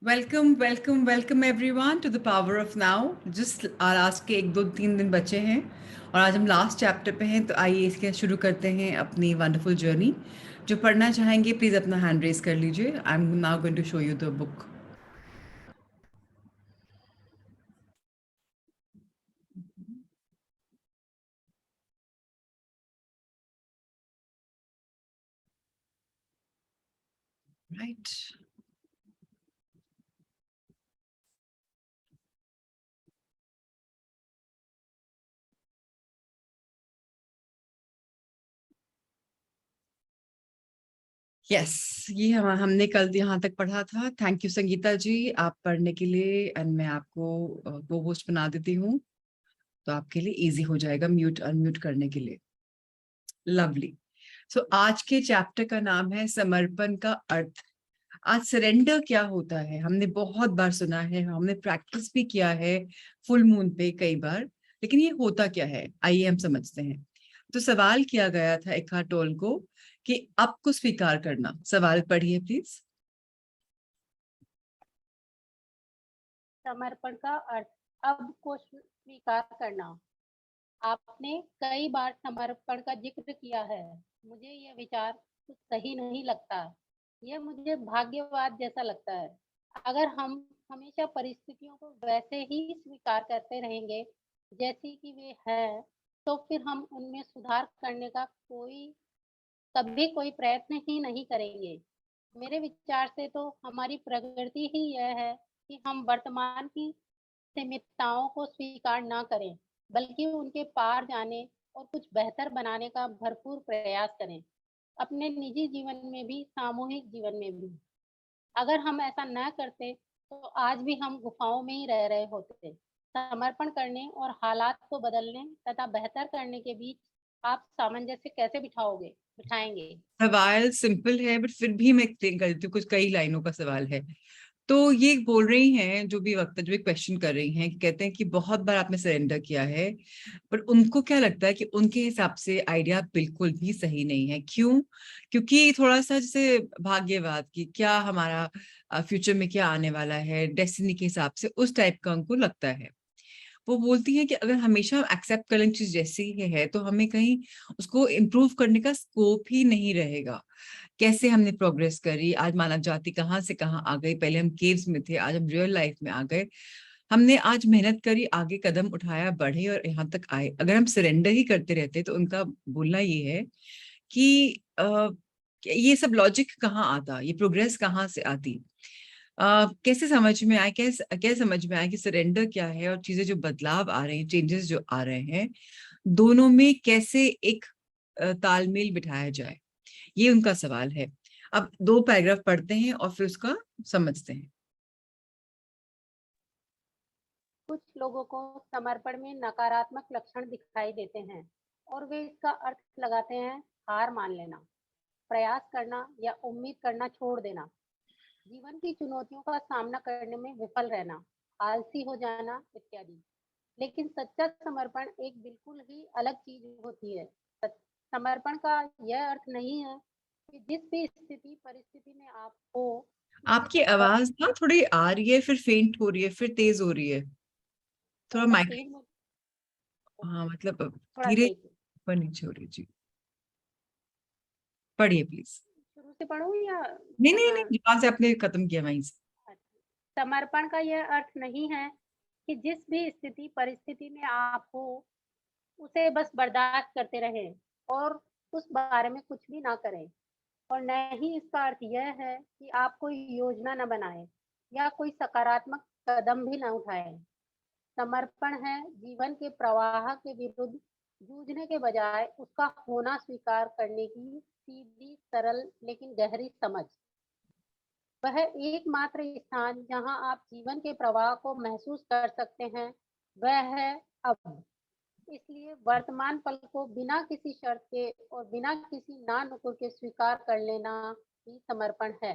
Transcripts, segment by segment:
Welcome everyone to the power of now. Just आज के 1 2 3 दिन बचे हैं और आज हम लास्ट चैप्टर पे हैं, तो आइए इसके शुरू करते हैं अपनी वंडरफुल जर्नी। जो पढ़ना चाहेंगे प्लीज अपना हैंड रेज कर लीजिए। I am now going to show you the book. Right. Yes, ये हमने कल यहाँ तक पढ़ा था। थैंक यू संगीता जी, आप पढ़ने के लिए। एंड मैं आपको को होस्ट बना देती हूँ, तो आपके लिए इजी हो जाएगा म्यूट अनम्यूट करने के लिए। लवली। सो आज के चैप्टर का नाम है समर्पण का अर्थ। आज सरेंडर क्या होता है हमने बहुत बार सुना है, हमने प्रैक्टिस भी किया है फुल मून पे कई बार, लेकिन ये होता क्या है आइए हम समझते हैं। तो सवाल किया गया था एकार्ट टोल को कि अब को स्वीकार करना। सवाल पढ़िए प्लीज। समर्पण का अर्थ अब को स्वीकार करना। आपने कई बार समर्पण का जिक्र किया है। मुझे यह विचार कुछ सही नहीं लगता। यह मुझे भाग्यवाद जैसा लगता है। अगर हम हमेशा परिस्थितियों को वैसे ही स्वीकार करते रहेंगे जैसी कि वे हैं, तो फिर हम उनमें सुधार करने का कभी कोई प्रयत्न ही नहीं करेंगे। मेरे विचार से तो हमारी प्रगति ही यह है कि हम वर्तमान की सीमितताओं को स्वीकार ना करें, बल्कि उनके पार जाने और कुछ बेहतर बनाने का भरपूर प्रयास करें, अपने निजी जीवन में भी, सामूहिक जीवन में भी। अगर हम ऐसा न करते, तो आज भी हम गुफाओं में ही रह रहे होते। समर्पण करने और हालात को बदलने तथा बेहतर करने के बीच आप सामंजस्य कैसे बिठाएंगे? सवाल सिंपल है बट फिर भी मैं एक्सप्लेन कर देती हूँ, कुछ कई लाइनों का सवाल है। तो ये बोल रही हैं जो भी वक्त जो भी क्वेश्चन कर रही हैं, कहते हैं कि बहुत बार आपने सरेंडर किया है, पर उनको क्या लगता है कि उनके हिसाब से आइडिया बिल्कुल भी सही नहीं है। क्यों? क्योंकि थोड़ा सा जैसे भाग्यवाद की क्या हमारा फ्यूचर में क्या आने वाला है, डेस्टिनी के हिसाब से उस टाइप का उनको लगता है। वो बोलती है कि अगर हमेशा एक्सेप्ट कर लें चीज जैसी ही है, तो हमें कहीं उसको इम्प्रूव करने का स्कोप ही नहीं रहेगा। कैसे हमने प्रोग्रेस करी, आज मानव जाति कहाँ से कहाँ आ गई। पहले हम केव्स में थे, आज हम रियल लाइफ में आ गए। हमने आज मेहनत करी, आगे कदम उठाया, बढ़े और यहाँ तक आए। अगर हम सरेंडर ही करते रहते, तो उनका बोलना ये है कि ये सब लॉजिक कहाँ आता, ये प्रोग्रेस कहाँ से आती। कैसे समझ में आए, कैसे समझ में आए कि सरेंडर क्या है और चीजें जो बदलाव आ रहे हैं, चेंजेस जो आ रहे हैं, दोनों में कैसे एक तालमेल बिठाया जाए। ये उनका सवाल है। अब 2 पैराग्राफ पढ़ते हैं और फिर उसका समझते हैं। कुछ लोगों को समर्पण में नकारात्मक लक्षण दिखाई देते हैं और वे इसका अर्थ लगाते हैं हार मान लेना, प्रयास करना या उम्मीद करना छोड़ देना, जीवन की चुनौतियों का सामना करने में विफल रहना, आलसी हो जाना इत्यादि। लेकिन सच्चा समर्पण एक बिल्कुल ही अलग चीज होती है। समर्पण का यह अर्थ नहीं है कि जिस भी स्थिति परिस्थिति में आप हो, उसे आपकी बस आवाज ना थोड़ी आ रही है, फिर फेंट हो रही है, फिर तेज हो रही है। थोड़ा थोड़ा माइक। तेज में। हाँ मतलब थोड़ा धीरे तेज ऊपर नीचे हो रही है जी। पढ़िए प्लीज। शुरू से पढ़ूं या नहीं नहीं कहाँ? नहीं, जहां से आपने खत्म किया वहीं से। समर्पण का यह अर्थ नहीं है कि जिस भी स्थिति परिस्थिति में आप हो, उसे बस बर्दाश्त करते रहें और उस बारे में कुछ भी ना करें। और न ही इसका अर्थ यह है कि आप कोई योजना न बनाएं या कोई सकारात्मक कदम भी न उठाएं। समर्पण है जीवन के प्रवाह के विरुद्ध जूझने के बजाय उसका होना स्वीकार करने की सीधी, सरल लेकिन गहरी समझ। वह एकमात्र स्थान जहां आप जीवन के प्रवाह को महसूस कर सकते हैं, वह है अब। इसलिए वर्तमान पल को बिना किसी शर्त के और बिना किसी ना नुकुर के स्वीकार कर लेना ही समर्पण है।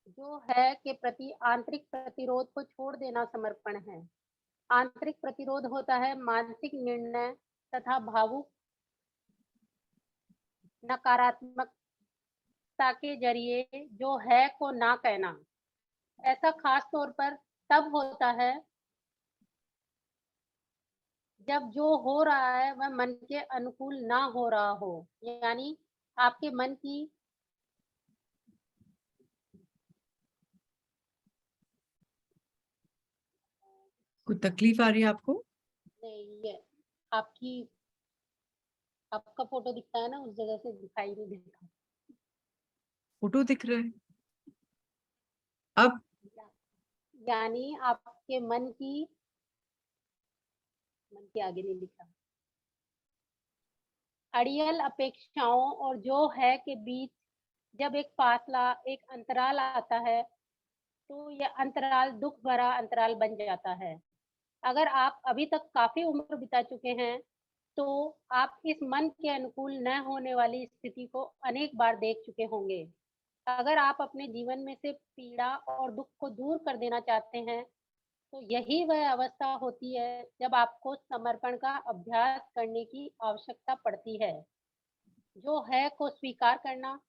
जो है के प्रति आंतरिक प्रतिरोध को छोड़ देना समर्पण है। आंतरिक प्रतिरोध होता है मानसिक निर्णय तथा भावुक नकारात्मकता के जरिए जो है को ना कहना। ऐसा खास तौर पर तब होता है जब जो हो रहा है वह मन के अनुकूल ना हो रहा हो। यानी आपके मन की कोई तकलीफ आ रही है आपको? नहीं, ये आपकी आपका फ़ोटो दिखता है ना, उस जगह से दिखाई नहीं देता। फोटो दिख रहा है अब? या यानी आपके मन के आगे नहीं लिखा। अड़ियल अपेक्षाओं और जो है के बीच जब एक फासला, एक अंतराल आता है, तो यह अंतराल दुःख भरा अंतराल बन जाता है। अगर आप अभी तक काफ़ी उम्र बिता चुके हैं, तो आप इस मन के अनुकूल न होने वाली स्थिति को अनेक बार देख चुके होंगे। अगर आप अपने जीवन में से पीड़ा और दुःख को दूर कर देना चाहते हैं, तो यही वह अवस्था होती है जब आपको समर्पण का अभ्यास करने की आवश्यकता पड़ती है। जो है को स्वीकार करना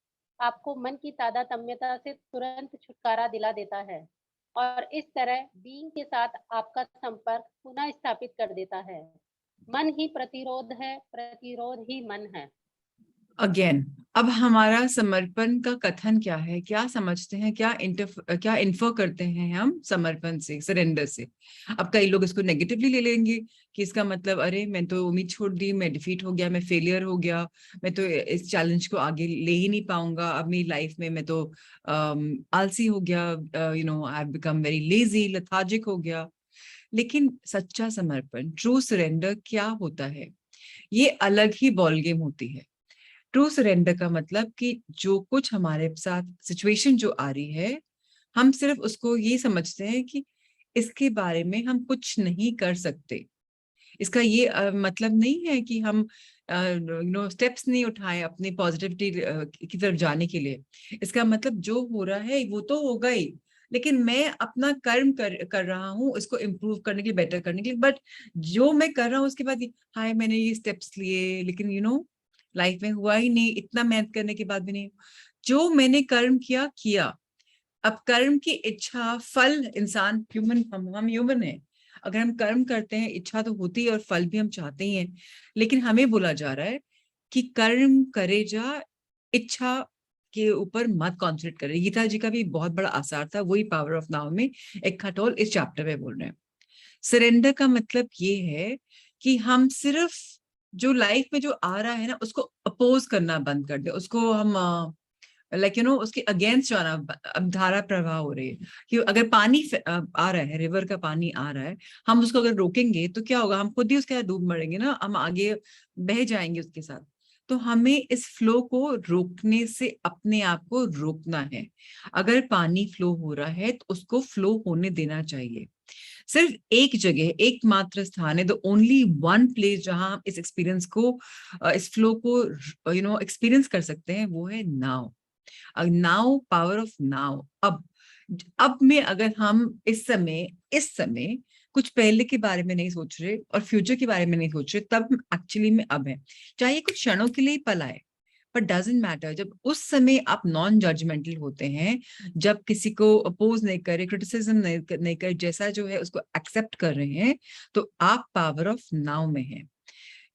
आपको मन की तादात्म्यता से तुरंत छुटकारा दिला देता है और इस तरह बीइंग के साथ आपका संपर्क पुनः स्थापित कर देता है। मन ही प्रतिरोध है, प्रतिरोध ही मन है। अगेन, अब हमारा समर्पण का कथन क्या है? क्या समझते हैं, क्या इन्फर करते हैं हम समर्पण से, सरेंडर से? अब कई लोग इसको नेगेटिवली ले लेंगे कि इसका मतलब अरे मैं तो उम्मीद छोड़ दी, मैं डिफीट हो गया, मैं फेलियर हो गया, मैं तो इस चैलेंज को आगे ले ही नहीं पाऊंगा, अब मेरी लाइफ में मैं तो आलसी हो गया, I have become very lazy, lethargic हो गया। लेकिन सच्चा समर्पण, ट्रू सरेंडर क्या होता है? ये अलग ही बॉल गेम होती है। ट्रू सरेंडर का मतलब कि जो कुछ हमारे साथ सिचुएशन जो आ रही है, हम सिर्फ उसको ये समझते हैं कि इसके बारे में हम कुछ नहीं कर सकते। इसका ये मतलब नहीं है कि हम स्टेप्स नहीं उठाएं अपनी पॉजिटिविटी की तरफ जाने के लिए। इसका मतलब जो हो रहा है वो तो होगा ही, लेकिन मैं अपना कर्म कर रहा हूँ इसको इम्प्रूव करने के लिए, बेटर करने के लिए। बट जो मैं कर रहा हूँ उसके बाद हाय मैंने ये स्टेप्स लिए, लेकिन लाइफ में हुआ ही नहीं, इतना मेहनत करने के बाद भी नहीं। जो मैंने कर्म किया किया। अब कर्म की इच्छा फल, इंसान ह्यूमन, हम ह्यूमन हैं। अगर हम कर्म करते हैं, इच्छा तो होती है और फल भी हम चाहते ही हैं, लेकिन हमें बोला जा रहा है कि कर्म करे जा, इच्छा के ऊपर मत कॉन्सेंट्रेट करे। गीता जी का भी बहुत बड़ा आसार था, वही पावर ऑफ नाउ में एक खटोल इस चैप्टर में बोल रहे हैं। सरेंडर का मतलब ये है कि हम सिर्फ जो लाइफ में जो आ रहा है ना उसको अपोज करना बंद कर दे, उसको हम उसके अगेंस्ट जाना। अब धारा प्रवाह हो रही है कि अगर पानी आ रहा है, रिवर का पानी आ रहा है, हम उसको अगर रोकेंगे तो क्या होगा? हम खुद ही उसके साथ डूब मरेंगे ना, हम आगे बह जाएंगे उसके साथ। तो हमें इस फ्लो को रोकने से अपने आप को रोकना है। अगर पानी फ्लो हो रहा है तो उसको फ्लो होने देना चाहिए। सिर्फ एक जगह, एकमात्र स्थान है, द ओनली वन प्लेस जहां हम इस एक्सपीरियंस को, इस फ्लो को एक्सपीरियंस कर सकते हैं, वो है नाव। Now, power of now. अब में अगर हम इस समय कुछ पहले के बारे में नहीं सोच रहे और फ्यूचर के बारे में नहीं सोच रहे, तब एक्चुअली में अब है। चाहे कुछ क्षणों के लिए ही पल आए, पर डजेंट मैटर। जब उस समय आप नॉन जजमेंटल होते हैं, जब किसी को अपोज नहीं करे, क्रिटिसिज्म नहीं करे, जैसा जो है उसको एक्सेप्ट कर रहे हैं, तो आप पावर ऑफ नाउ में हैं।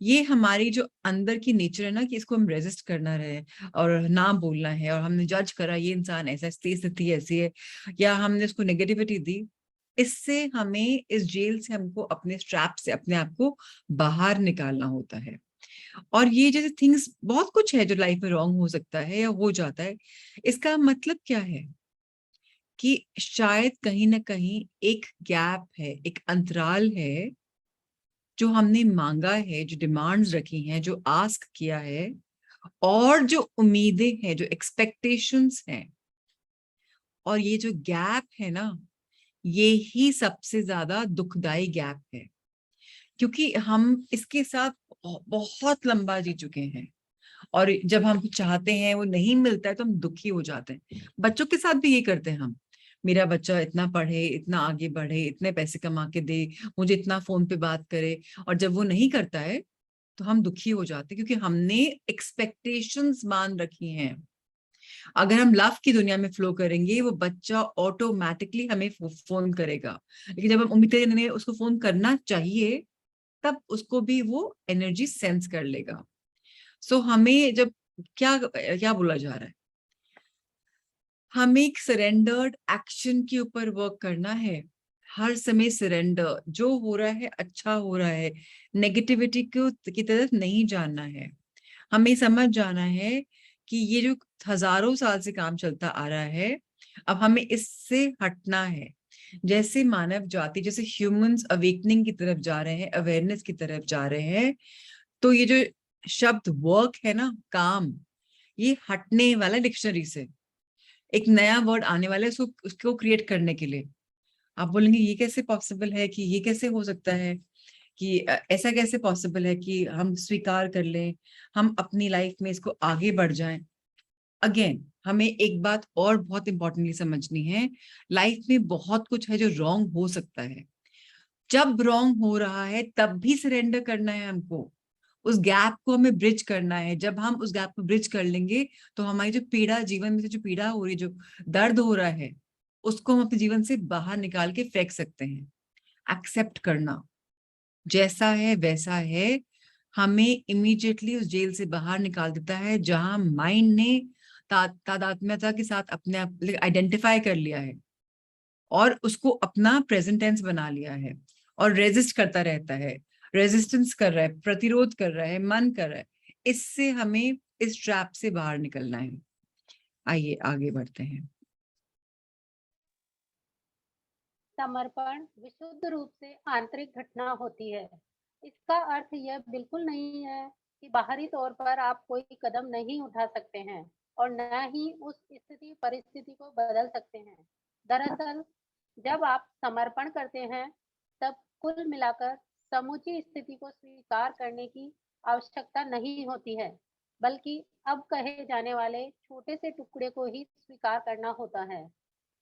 ये हमारी जो अंदर की नेचर है ना, कि इसको हम रेजिस्ट करना रहे और ना बोलना है, और हमने जज करा ये इंसान ऐसा, स्थिति ऐसी है, या हमने उसको नेगेटिविटी दी, इससे हमें, इस जेल से हमको, अपने स्ट्रैप से अपने आप को बाहर निकालना होता है। और ये जैसे थिंग्स बहुत कुछ है जो लाइफ में रॉन्ग हो सकता है या हो जाता है, इसका मतलब क्या है? कि शायद कहीं ना कहीं एक गैप है, एक अंतराल है, जो हमने मांगा है, जो डिमांड्स रखी हैं, जो आस्क किया है, और जो उम्मीदें हैं, जो एक्सपेक्टेशंस हैं, और ये जो गैप है ना, ये ही सबसे ज्यादा दुखदाई गैप है। क्योंकि हम इसके साथ बहुत लंबा जी चुके हैं, और जब हम चाहते हैं वो नहीं मिलता है तो हम दुखी हो जाते हैं। बच्चों के साथ भी ये करते हैं हम। मेरा बच्चा इतना पढ़े, इतना आगे बढ़े, इतने पैसे कमा के दे, मुझे इतना फोन पे बात करे, और जब वो नहीं करता है तो हम दुखी हो जाते हैं, क्योंकि हमने एक्सपेक्टेशंस मान रखी हैं। अगर हम लव की दुनिया में फ्लो करेंगे, वो बच्चा ऑटोमेटिकली हमें फोन करेगा। लेकिन जब हम उम्मीद करेंगे उसको फोन करना चाहिए, तब उसको भी वो एनर्जी सेंस कर लेगा। सो हमें जब क्या क्या बोला जा रहा है, हमें एक सरेंडर्ड एक्शन के ऊपर वर्क करना है। हर समय सरेंडर, जो हो रहा है अच्छा हो रहा है, नेगेटिविटी को की तरफ नहीं जाना है। हमें समझ जाना है कि ये जो हजारों साल से काम चलता आ रहा है, अब हमें इससे हटना है। जैसे मानव जाति, जैसे ह्यूमंस अवेकनिंग की तरफ जा रहे हैं, अवेयरनेस की तरफ जा रहे हैं, तो ये जो शब्द वर्क है ना, काम, ये हटने वाला डिक्शनरी से। एक नया वर्ड आने वाला है उसको क्रिएट करने के लिए। आप बोलेंगे ये कैसे पॉसिबल है, कि ये कैसे हो सकता है, कि ऐसा कैसे पॉसिबल है कि हम स्वीकार कर लें, हम अपनी लाइफ में इसको आगे बढ़ जाएं। अगेन हमें एक बात और बहुत इंपॉर्टेंटली समझनी है, लाइफ में बहुत कुछ है जो रॉन्ग हो सकता है। जब रॉन्ग हो रहा है तब भी सरेंडर करना है हमको, उस गैप को हमें ब्रिज करना है। जब हम उस गैप को ब्रिज कर लेंगे, तो हमारी जो पीड़ा, जीवन में से जो पीड़ा हो रही है, जो दर्द हो रहा है, उसको हम अपने जीवन से बाहर निकाल के फेंक सकते हैं। एक्सेप्ट करना, जैसा है वैसा है, हमें इमीडिएटली उस जेल से बाहर निकाल देता है, जहां माइंड ने तादात्म्यता के साथ अपने आप आइडेंटिफाई कर लिया है और उसको अपना प्रेजेंट टेंस बना लिया है, और रेजिस्ट करता रहता है, रेजिस्टेंस कर रहा है, प्रतिरोध कर रहा है, मन कर रहा है। इससे हमें इस ट्रैप से बाहर निकलना है। आइए आगे बढ़ते हैं। समर्पण विशुद्ध रूप से आंतरिक घटना होती है। इसका अर्थ यह बिल्कुल नहीं है कि बाहरी तौर पर आप कोई कदम नहीं उठा सकते हैं और न ही उस स्थिति परिस्थिति को बदल सकते हैं। दरअसल जब आप समर्पण करते हैं, तब कुल मिलाकर समूची स्थिति को स्वीकार करने की आवश्यकता नहीं होती है, बल्कि अब कहे जाने वाले छोटे से टुकड़े को ही स्वीकार करना होता है।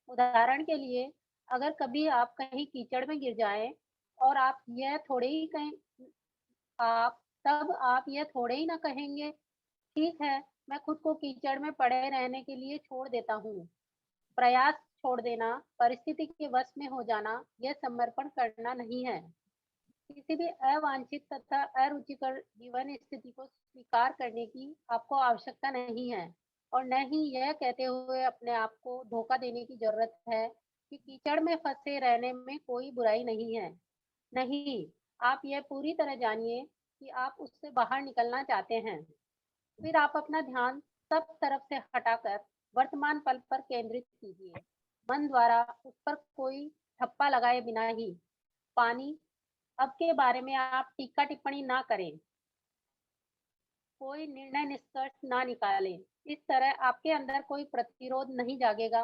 उदाहरण के लिए, अगर कभी आप कहीं कीचड़ में गिर जाएं और आप यह थोड़े ही ना कहेंगे, ठीक है, मैं खुद को कीचड़ में पड़े रहने के लिए छोड़ देता हूँ। प्रयास छोड़ देना, परिस्थिति के वश में हो जाना, यह समर्पण करना नहीं है। किसी भी अवांछित तथा अरुचिकर जीवन स्थिति को स्वीकार करने की आपको आवश्यकता नहीं है, और न ही यह कहते हुए अपने आप को धोखा देने की जरूरत है कि कीचड़ में फंसे रहने में कोई बुराई नहीं है। नहीं, आप यह पूरी तरह जानिए कि आप उससे बाहर निकलना चाहते हैं। फिर आप अपना ध्यान सब तरफ से हटाकर वर्तमान पल पर केंद्रित कीजिए। मन द्वारा उस पर कोई ठप्पा लगाए बिना ही पानी अब के बारे में आप टीका टिप्पणी ना करें, कोई निर्णय निष्कर्ष ना निकालें। इस तरह आपके अंदर कोई प्रतिरोध नहीं जागेगा,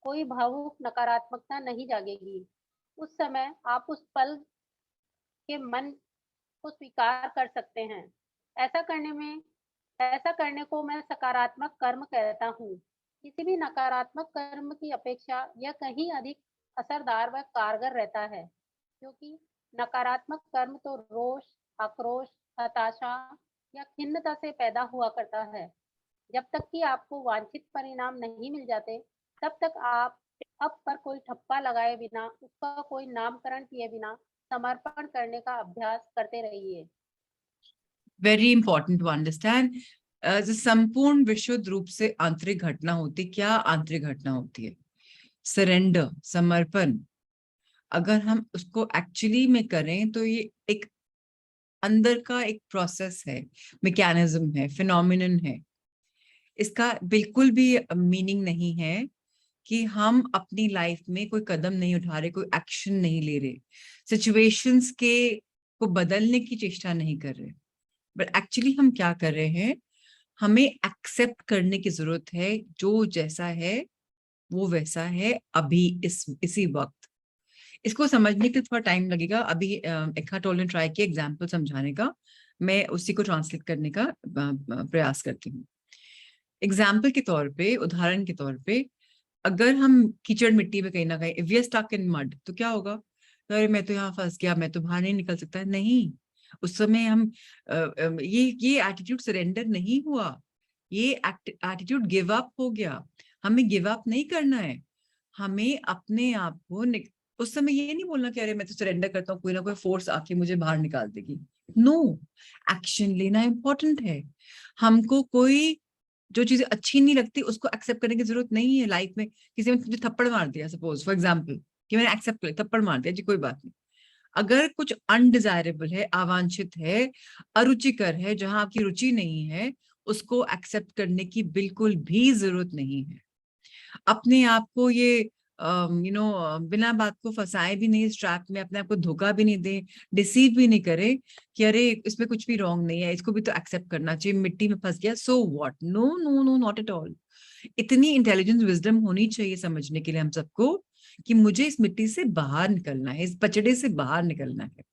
कोई भावुक नकारात्मकता नहीं जागेगी। उस समय आप उस पल के मन को स्वीकार कर सकते हैं। ऐसा करने में ऐसा करने को मैं सकारात्मक कर्म कहता हूँ। किसी भी नकारात्मक कर्म की अपेक्षा यह कहीं अधिक असरदार व कारगर रहता है, क्योंकि नकारात्मक कर्म तो रोष, आक्रोश, हताशा या खिन्नता से पैदा हुआ करता है। जब तक कि आपको वांछित परिणाम नहीं मिल जाते, तब तक आप अब पर कोई ठप्पा लगाए बिना, उसका कोई नामकरण किए बिना समर्पण करने का अभ्यास करते रहिए। Very important to understand. जो संपूर्ण विशुद्ध रूप से आंतरिक घटना होती, क्या आंतरिक घटना होती है? सरेंडर, समर्पण। अगर हम उसको एक्चुअली में करें, तो ये एक अंदर का एक प्रोसेस है, मैकेनिज्म है, फिनोमिनन है। इसका बिल्कुल भी मीनिंग नहीं है कि हम अपनी लाइफ में कोई कदम नहीं उठा रहे, कोई एक्शन नहीं ले रहे, सिचुएशंस के को बदलने की चेष्टा नहीं कर रहे। बट एक्चुअली हम क्या कर रहे हैं, हमें एक्सेप्ट करने की जरूरत है, जो जैसा है वो वैसा है अभी, इसी वक्त। इसको समझने के लिए थोड़ा टाइम लगेगा। अभी एखार्ट टोले ने ट्राई किया एग्जाम्पल समझाने का, मैं उसी को ट्रांसलेट करने का प्रयास करती हूँ। एग्जाम्पल के तौर पे, उदाहरण के तौर पे, अगर हम कीचड़ मिट्टी में कहीं ना कहीं, if we are stuck in mud, तो क्या होगा? तो अरे मैं तो यहाँ फंस गया, मैं तो बाहर नहीं निकल सकता। नहीं, उस समय हम ये एटीट्यूड सरेंडर नहीं हुआ। ये एटीट्यूड गिव अप हो गया। हमें गिव अप नहीं करना है, हमें अपने आप को उस समय ये नहीं बोलना कि अरे मैं तो सरेंडर करता हूँ, कोई ना कोई फोर्स आके मुझे बाहर निकाल देगी। नो, एक्शन लेना इंपॉर्टेंट है। हमको कोई जो चीजें अच्छी नहीं लगती उसको एक्सेप्ट करने की जरूरत नहीं है। लाइफ में किसी ने मुझे थप्पड़ मार दिया, सपोज फॉर एग्जाम्पल, कि मैंने एक्सेप्ट कर थप्पड़ मार दिया जी, कोई बात नहीं। अगर कुछ अनडिजायरेबल है, अवांछित है, अरुचिकर है, जहां आपकी रुचि नहीं है, उसको एक्सेप्ट करने की बिल्कुल भी जरूरत नहीं है। अपने आप को ये बिना बात को फंसाए भी नहीं, इस ट्रैप में अपने आप को धोखा भी नहीं दे, डिसीव भी नहीं करे कि अरे इसमें कुछ भी रॉन्ग नहीं है, इसको भी तो एक्सेप्ट करना चाहिए, मिट्टी में फंस गया so what. No no no, not at all. इतनी इंटेलिजेंस विजडम होनी चाहिए समझने के लिए हम सबको कि मुझे इस मिट्टी से बाहर निकलना है, इस पचड़े से बाहर निकलना है।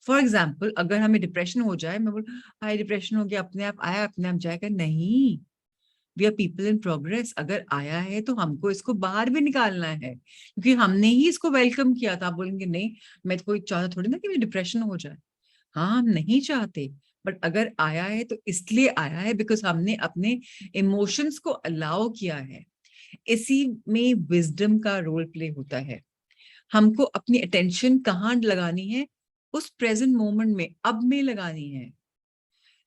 फॉर एग्जाम्पल, अगर हमें डिप्रेशन हो जाए, मैं बोल हाय डिप्रेशन हो गया, अपने आप आया अपने आप जाएगा, नहीं। We are people in progress. अगर आया है तो हमको इसको बाहर भी निकालना है, क्योंकि हमने ही इसको वेलकम किया था। आप बोलेंगे नहीं, मैं तो कोई चाहता थोड़ी ना कि मुझे डिप्रेशन हो जाए। हाँ, हम नहीं चाहते, बट अगर आया है तो इसलिए आया है बिकॉज हमने अपने इमोशंस को अलाउ किया है। इसी में विजडम का रोल प्ले होता है। हमको अपनी अटेंशन कहाँ लगानी है? उस प्रेजेंट मोमेंट में, अब में लगानी है,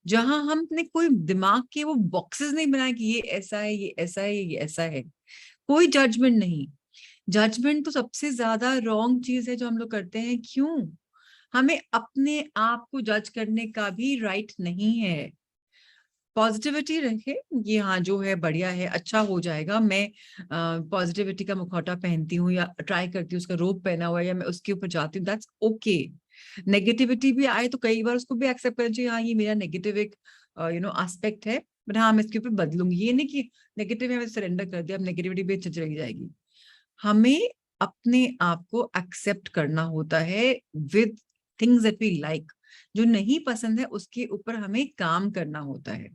जहां हमने कोई दिमाग के वो बॉक्सेस नहीं बनाए कि ये ऐसा है, ये ऐसा है, ये ऐसा है। कोई जजमेंट नहीं। जजमेंट तो सबसे ज्यादा रॉन्ग चीज है जो हम लोग करते हैं। क्यों? हमें अपने आप को जज करने का भी राइट नहीं है। पॉजिटिविटी रखे, ये हाँ जो है बढ़िया है, अच्छा हो जाएगा। मैं पॉजिटिविटी का मुखौटा पहनती हूँ या ट्राई करती हूँ, उसका रोब पहना हुआ है या मैं उसके ऊपर जाती हूँ, दैट्स ओके। नेगेटिविटी भी आए तो कई बार उसको भी एक्सेप्ट करना चाहिए, हाँ ये मेरा नेगेटिव एक एस्पेक्ट है, बट हाँ मैं इसके ऊपर बदलूंगी। ये नहीं कि नेगेटिव है मैं सरेंडर कर दिया, अब नेगेटिविटी भी चली जाएगी। हमें अपने आप को एक्सेप्ट करना होता है with things that we like. जो नहीं पसंद है उसके ऊपर हमें काम करना होता है।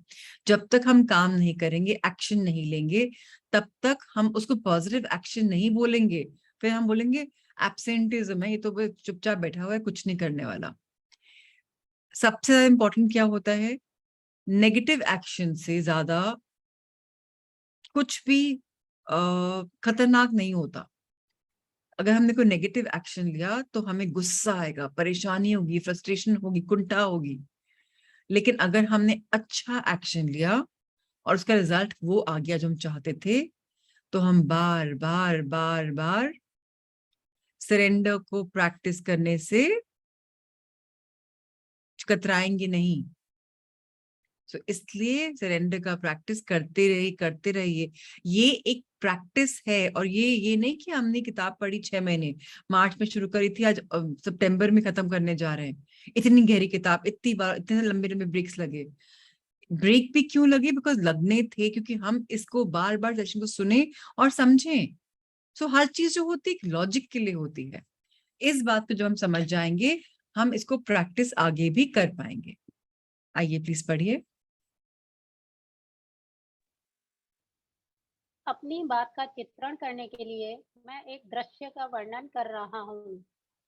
जब तक हम काम नहीं करेंगे, एक्शन नहीं लेंगे, तब तक हम उसको पॉजिटिव एक्शन नहीं बोलेंगे। फिर हम बोलेंगे एब्सेंटिज्म है, ये तो बस चुपचाप बैठा हुआ है, कुछ नहीं करने वाला। सबसे ज्यादा इंपॉर्टेंट क्या होता है? नेगेटिव एक्शन से ज्यादा कुछ भी खतरनाक नहीं होता। अगर हमने कोई नेगेटिव एक्शन लिया तो हमें गुस्सा आएगा, परेशानी होगी, फ्रस्ट्रेशन होगी, कुंठा होगी। लेकिन अगर हमने अच्छा एक्शन लिया और उसका रिजल्ट वो आ गया जो हम चाहते थे, तो हम बार बार बार बार सरेंडर को प्रैक्टिस करने से कतराएंगे नहीं। सो इसलिए सरेंडर का प्रैक्टिस करते रहिए। ये एक प्रैक्टिस है, और ये नहीं कि हमने किताब पढ़ी 6 महीने, मार्च में शुरू करी थी, आज सितंबर में खत्म करने जा रहे हैं। इतनी गहरी किताब, इतनी बार, इतने लंबे लंबे ब्रेक्स लगे। ब्रेक भी क्यों लगे? बिकॉज लगने थे, क्योंकि हम इसको बार बार सेशन को सुने और समझें। सो हर चीज जो होती है लॉजिक के लिए होती है। इस बात को जो हम समझ जाएंगे, हम इसको प्रैक्टिस आगे भी कर पाएंगे। आइए प्लीज पढ़िए। अपनी बात का चित्रण करने के लिए मैं एक दृश्य का वर्णन कर रहा हूँ।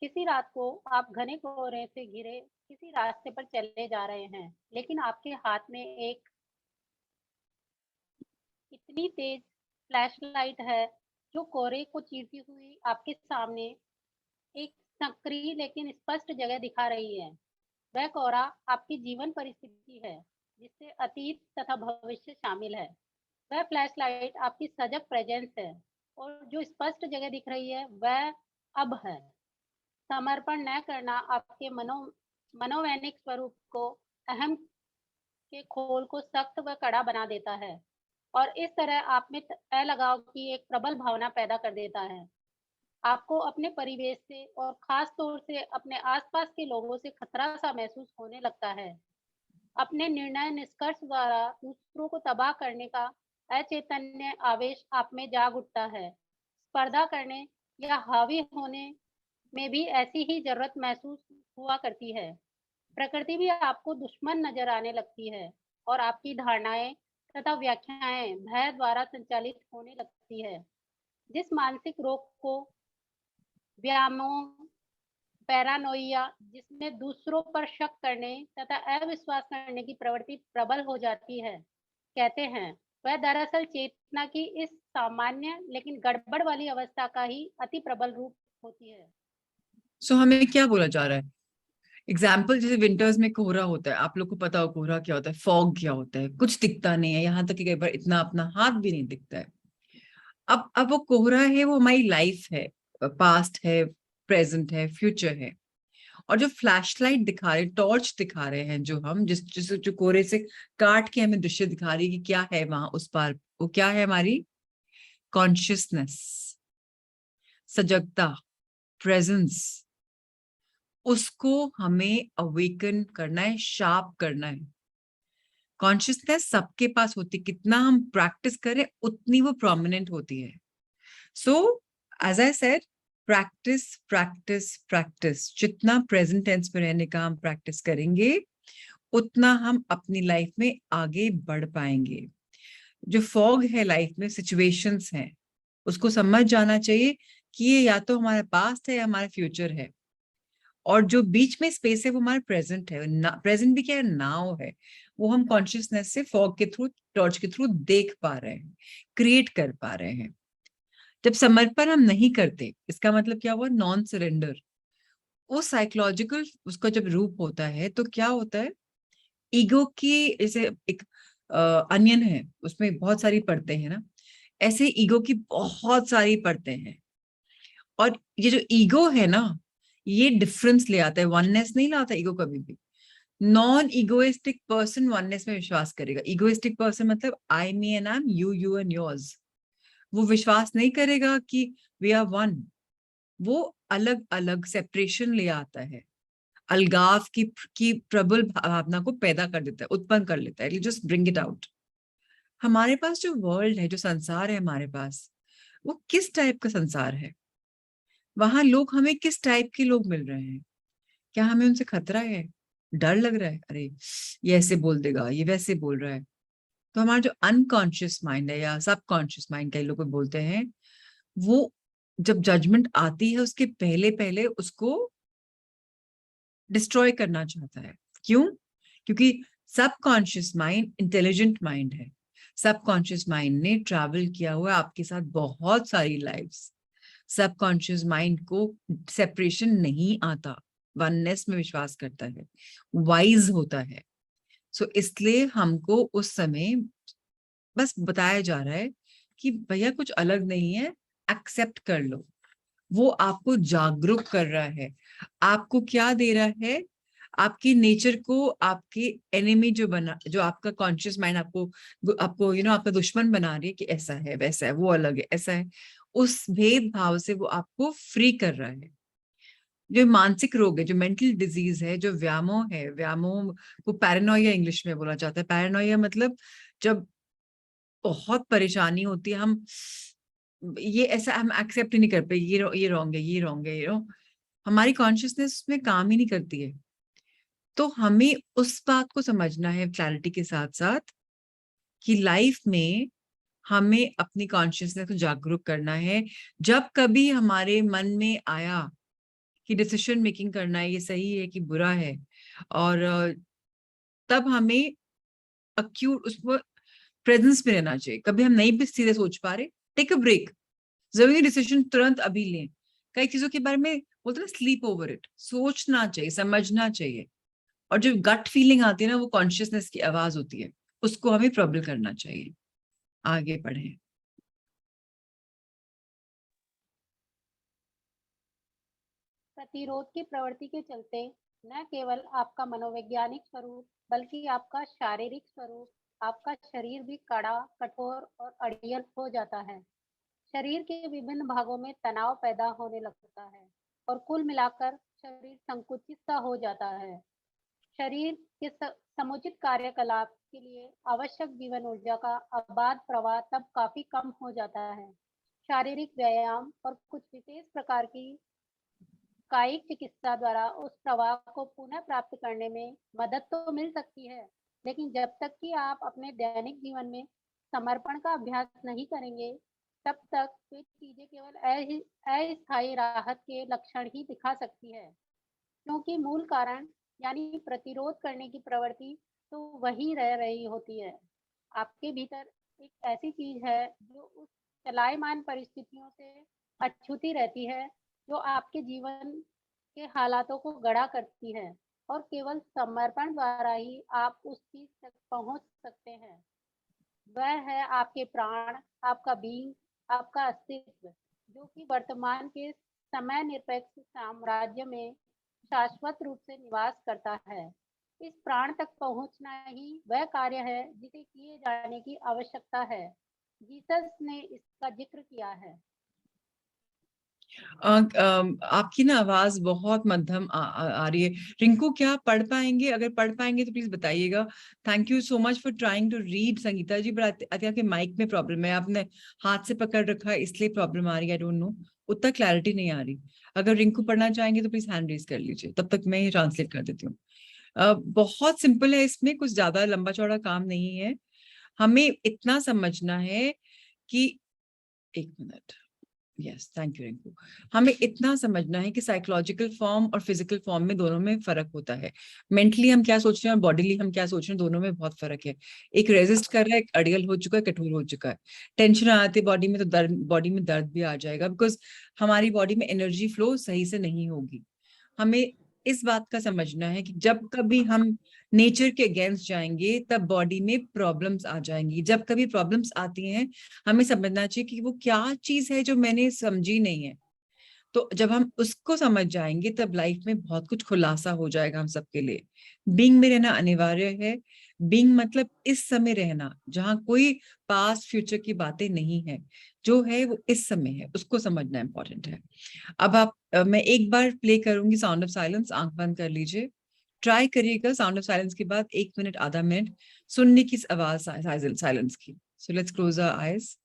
किसी रात को आप घने कोहरे से घिरे किसी रास्ते पर चले जा रहे हैं, लेकिन आपके हाथ में एक इतनी तेज फ्लैशलाइट है जो कोहरे को चीरती हुई आपके सामने एक संकरी लेकिन स्पष्ट जगह दिखा रही है। वह कोहरा आपकी जीवन परिस्थिति है, जिससे अतीत तथा भविष्य शामिल है। वह फ्लैशलाइट आपकी सजग प्रेजेंस है, और जो स्पष्ट जगह दिख रही है वह अब है। समर्पण न करना आपके मनोवैनिक स्वरूप को, अहम के खोल को सख्त व कड़ा बना देता है, और इस तरह आप में अलगाव की एक प्रबल भावना पैदा कर देता है। आपको अपने परिवेश से और खास तौर से अपने आसपास के लोगों से खतरा सा महसूस होने लगता है। अपने निर्णय निष्कर्ष द्वारा दूसरों को तबाह करने का अचैतन्य आवेश आप में जाग उठता है। स्पर्धा करने या हावी होने में भी ऐसी ही जरूरत महसूस हुआ करती है। प्रकृति भी आपको दुश्मन नजर आने लगती है, और आपकी धारणाएं तथा व्याख्याएं भय द्वारा संचालित होने लगती है। जिस मानसिक रोग को व्यामोह, पैरानोइया, जिसमें दूसरों पर शक करने तथा अविश्वास करने की प्रवृत्ति प्रबल हो जाती है, कहते हैं, वह दरअसल चेतना की इस सामान्य लेकिन गड़बड़ वाली अवस्था का ही अति प्रबल रूप होती है। सो हमें क्या बोला जा रहा है? एग्जाम्पल, जैसे विंटर्स में कोहरा होता है, आप लोग को पता हो कोहरा क्या होता है, फॉग क्या होता है, कुछ दिखता नहीं है, यहाँ तक कि कई बार इतना अपना हाथ भी नहीं दिखता है। अब वो कोहरा है, वो हमारी लाइफ है, पास्ट है, प्रेजेंट है, फ्यूचर है। और जो फ्लैश लाइट दिखा रहे, टॉर्च दिखा रहे हैं, जो हम जिस जो कोहरे से काट के हमें दृश्य दिखा रही है कि क्या है वहां उस पार, वो क्या है? हमारी कॉन्शियसनेस, सजगता, प्रेजेंस। उसको हमें अवेकन करना है, शार्प करना है। कॉन्शियसनेस सबके पास होती, कितना हम प्रैक्टिस करें उतनी वो प्रोमिनेंट होती है। So as I said, practice practice practice. जितना प्रेजेंट टेंस में रहने का हम प्रैक्टिस करेंगे, उतना हम अपनी लाइफ में आगे बढ़ पाएंगे। जो फॉग है लाइफ में, सिचुएशंस हैं, उसको समझ जाना चाहिए कि ये या तो हमारा पास्ट है या हमारा फ्यूचर है। और जो बीच में स्पेस है वो हमारा प्रेजेंट है। प्रेजेंट भी क्या है? नाउ है। वो हम कॉन्शियसनेस से फॉग के थ्रू, टॉर्च के थ्रू देख पा रहे हैं, क्रिएट कर पा रहे हैं। जब समर्पण हम नहीं करते, इसका मतलब क्या हुआ? Non surrender. वो साइकोलॉजिकल उसका जब रूप होता है तो क्या होता है? ईगो की, जैसे एक अनियन है, उसमें बहुत सारी परतें हैं ना, ऐसे ईगो की बहुत सारी परतें हैं। और ये जो ईगो है ना, ये डिफरेंस ले आता है, वननेस नहीं लाता ईगो कभी भी। नॉन इगोइस्टिक पर्सन वननेस में विश्वास करेगा। इगोइस्टिक पर्सन मतलब I, me and I am, you and yours. वो विश्वास नहीं करेगा कि वी आर वन। वो अलग अलग सेपरेशन ले आता है, अलगाव की प्रबल भावना को पैदा कर देता है, उत्पन्न कर लेता है। Just bring it out. हमारे पास जो वर्ल्ड है, जो संसार है हमारे पास, वो किस टाइप का संसार है? वहां लोग हमें किस टाइप के लोग मिल रहे हैं? क्या हमें उनसे खतरा है? डर लग रहा है? अरे ये ऐसे बोल देगा, ये वैसे बोल रहा है। तो हमारा जो अनकॉन्शियस माइंड है या सबकॉन्शियस माइंड, कई लोग बोलते हैं, वो जब जजमेंट आती है उसके पहले पहले उसको डिस्ट्रॉय करना चाहता है। क्यों? क्योंकि सबकॉन्शियस माइंड इंटेलिजेंट माइंड है। सबकॉन्शियस माइंड ने ट्रैवल किया हुआ है आपके साथ बहुत सारी लाइफ्स। सबकॉन्शियस माइंड को सेपरेशन नहीं आता, वननेस में विश्वास करता है, वाइज होता है। सो इसलिए हमको उस समय बस बताया जा रहा है कि भैया कुछ अलग नहीं है, एक्सेप्ट कर लो। वो आपको जागरूक कर रहा है। आपको क्या दे रहा है? आपकी नेचर को, आपके एनिमी जो बना, जो आपका कॉन्शियस माइंड आपको आपको आपका दुश्मन बना रही है कि ऐसा है, वैसा है, वो अलग है, ऐसा है, उस भेदभाव से वो आपको फ्री कर रहा है। जो मानसिक रोग है, जो मेंटल डिजीज है, जो व्यामोह है, व्यामोह को पैरानोया इंग्लिश में बोला जाता है। पैरानोया मतलब जब बहुत परेशानी होती है, हम ये ऐसा हम एक्सेप्ट ही नहीं कर पाए, ये रॉन्ग है, ये रॉन्ग है, हमारी कॉन्शियसनेस उसमें काम ही नहीं करती है। तो हमें उस बात को समझना है क्लैरिटी के साथ साथ कि लाइफ में हमें अपनी कॉन्शियसनेस को जागरूक करना है। जब कभी हमारे मन में आया कि डिसीजन मेकिंग करना है, ये सही है कि बुरा है, और तब हमें अक्यूट उसको प्रेजेंस में रहना चाहिए। कभी हम नहीं भी सीधे सोच पा रहे, टेक अ ब्रेक। जरूरी डिसीजन तुरंत अभी लें। कई चीजों के बारे में बोलते ना, स्लीप ओवर इट, सोचना चाहिए, समझना चाहिए। और जो गट फीलिंग आती है ना, वो कॉन्शियसनेस की आवाज होती है, उसको हमें प्रॉब्लम करना चाहिए। आगे बढ़े। प्रतिरोध की प्रवृत्ति के चलते न केवल आपका मनोवैज्ञानिक स्वरूप बल्कि आपका शारीरिक स्वरूप, आपका शरीर भी कड़ा, कठोर और अड़ियल हो जाता है। शरीर के विभिन्न भागों में तनाव पैदा होने लगता है और कुल मिलाकर शरीर संकुचित सा हो जाता है। शरीर के समुचित कार्यकलाप के लिए आवश्यक जीवन ऊर्जा का अबाध प्रवाह तब काफी कम हो जाता है। शारीरिक व्यायाम और कुछ विशेष प्रकार की कायिक चिकित्सा द्वारा उस प्रवाह को पुनः प्राप्त करने में मदद तो मिल सकती है, लेकिन जब तक कि आप अपने दैनिक जीवन में समर्पण का अभ्यास नहीं करेंगे, तब तक वे चीजें केवल अस्थायी राहत के लक्षण ही दिखा सकती है, क्योंकि मूल कारण यानी प्रतिरोध करने की प्रवृत्ति तो वही रह रही होती है। आपके भीतर एक ऐसी चीज है जो उस चलायमान परिस्थितियों से अछूती रहती है, जो आपके जीवन के हालातों को गढ़ा करती है, और केवल समर्पण द्वारा ही आप उस चीज तक पहुंच सकते हैं। वह है आपके प्राण, आपका बींग, आपका अस्तित्व, जो कि वर्तमान के समय निरपेक्ष साम्राज्य में शाश्वत रूप से निवास करता है। इस प्राण तक पहुंचना ही वह कार्य है जिसे किए जाने की आवश्यकता है। जीसस ने इसका जिक्र किया है। आपकी ना आवाज बहुत मध्यम आ रही है। रिंकू, क्या आप पढ़ पाएंगे? अगर पढ़ पाएंगे तो प्लीज बताइएगा। Thank you so much for trying to read, Sangeeta ji. But I think आपके माइक में प्रॉब्लम है, आपने हाथ से पकड़ रखा है इसलिए प्रॉब्लम आ रही है। आई डोंट नो, उतना क्लैरिटी नहीं आ रही। अगर रिंकू पढ़ना चाहेंगे तो प्लीज हैंड रेज कर लीजिए, तब तक मैं ये ट्रांसलेट कर देती हूँ। बहुत सिंपल है, इसमें कुछ ज्यादा लंबा चौड़ा काम नहीं है। हमें इतना समझना है कि, एक minute, yes, thank you Rinku. हमें इतना समझना है कि साइकोलॉजिकल फॉर्म और फिजिकल फॉर्म में दोनों में फर्क होता है। मेंटली हम क्या सोच रहे हैं और बॉडीली हम क्या सोच रहे हैं, दोनों में बहुत फर्क है। एक रेजिस्ट कर रहा है, एक अड़ियल हो चुका है, कठोर हो चुका है। टेंशन आती है बॉडी में तो दर्द, बॉडी में दर्द भी आ जाएगा, बिकॉज हमारी बॉडी में एनर्जी फ्लो सही से नहीं होगी। हमें इस बात का समझना है कि जब कभी हम नेचर के अगेंस्ट जाएंगे तब बॉडी में प्रॉब्लम्स आ जाएंगी। जब कभी प्रॉब्लम्स आती हैं, हमें समझना चाहिए कि वो क्या चीज है जो मैंने समझी नहीं है। तो जब हम उसको समझ जाएंगे तब लाइफ में बहुत कुछ खुलासा हो जाएगा हम सबके लिए। बीइंग में रहना अनिवार्य है। बीइंग मतलब इस समय रहना, जहां कोई पास्ट फ्यूचर की बातें नहीं है। जो है वो इस समय है, उसको समझना इंपॉर्टेंट है। अब आप मैं एक बार प्ले करूंगी साउंड ऑफ साइलेंस, आंख बंद कर लीजिए। ट्राई करिएगा साउंड ऑफ साइलेंस के बाद 1 मिनट आधा मिनट सुनने की आवाज साइलेंस की। So let's close our eyes.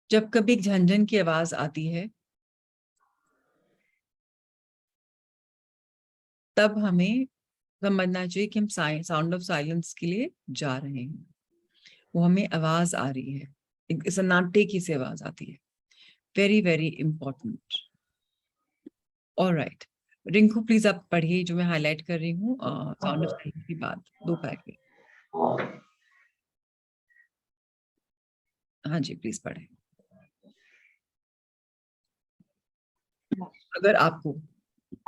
जब कभी एक झंझन की आवाज आती है, तब हमें समझना चाहिए कि हम साउंड ऑफ साइलेंस के लिए जा रहे हैं। वो हमें आवाज आ रही है, एक सन्नाटे की सी आवाज आती है। Very very important. Alright, Rinku please आप पढ़िए जो मैं हाईलाइट कर रही हूँ साउंड ऑफ साइलेंस के बाद 2 पैराग्राफ। हाँ जी, प्लीज पढ़े अगर आपको।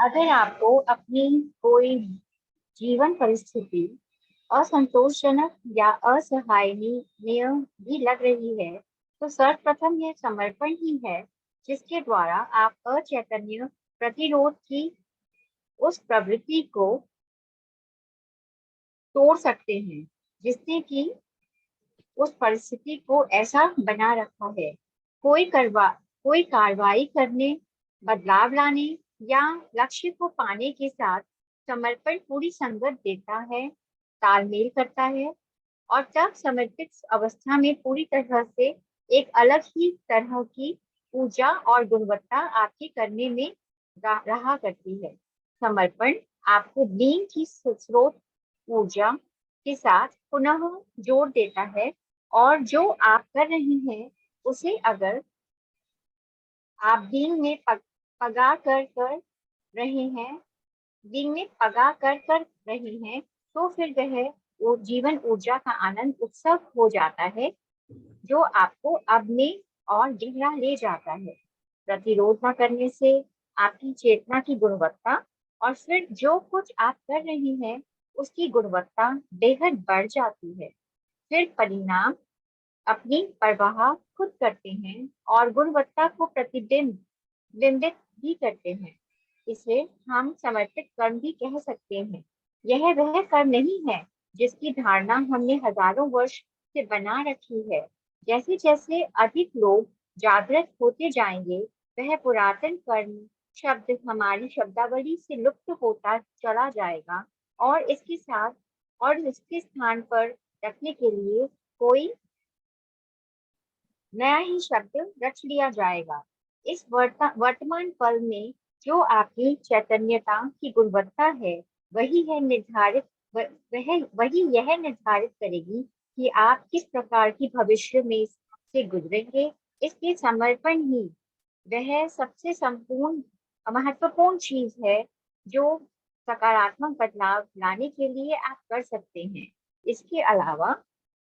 अगर आपको अपनी कोई जीवन परिस्थिति असंतोषजनक या असहायनीय भी लग रही है, तो सर्वप्रथम यह समर्पण ही है जिसके द्वारा आप अचैतन्य प्रतिरोध की उस प्रवृत्ति को तोड़ सकते हैं जिसने कि उस परिस्थिति को ऐसा बना रखा है। कोई कार्रवाई करने, बदलाव लाने या लक्ष्य को पाने के साथ समर्पण पूरी संगत देता है, तालमेल करता है, और तब समर्पित अवस्था में पूरी तरह से एक अलग ही तरह की ऊर्जा और गुणवत्ता आपके करने में रहा करती है। समर्पण आपको बीइंग की स्रोत ऊर्जा के साथ पुनः जोड़ देता है, और जो आप कर रहे हैं उसे अगर आप बीइंग में पगा कर रहे हैं दिन में पगा कर रहे हैं, तो फिर वह वो जीवन ऊर्जा का आनंद उत्सव हो जाता है जो आपको अब में और गहरा ले जाता है। प्रतिरोध न करने से आपकी चेतना की गुणवत्ता और फिर जो कुछ आप कर रहे हैं उसकी गुणवत्ता बेहद बढ़ जाती है। फिर परिणाम अपनी परवाह खुद करते हैं और गुणवत्ता को बिंबित भी करते हैं। इसे हम समर्पित कर्म भी कह सकते हैं। यह वह कर्म नहीं है जिसकी धारणा हमने हजारों वर्ष से बना रखी है। जैसे जैसे अधिक लोग जागृत होते जाएंगे, वह पुरातन कर्म शब्द हमारी शब्दावली से लुप्त होता चला जाएगा, और इसके स्थान पर रखने के लिए कोई नया ही शब्द रच लिया जाएगा। इस वर्तमान पल में जो आपकी चैतन्यता की गुणवत्ता है, वही यह निर्धारित करेगी कि आप किस प्रकार की भविष्य में से गुजरेंगे। इसलिए समर्पण ही वह सबसे संपूर्ण महत्वपूर्ण चीज है जो सकारात्मक बदलाव लाने के लिए आप कर सकते हैं। इसके अलावा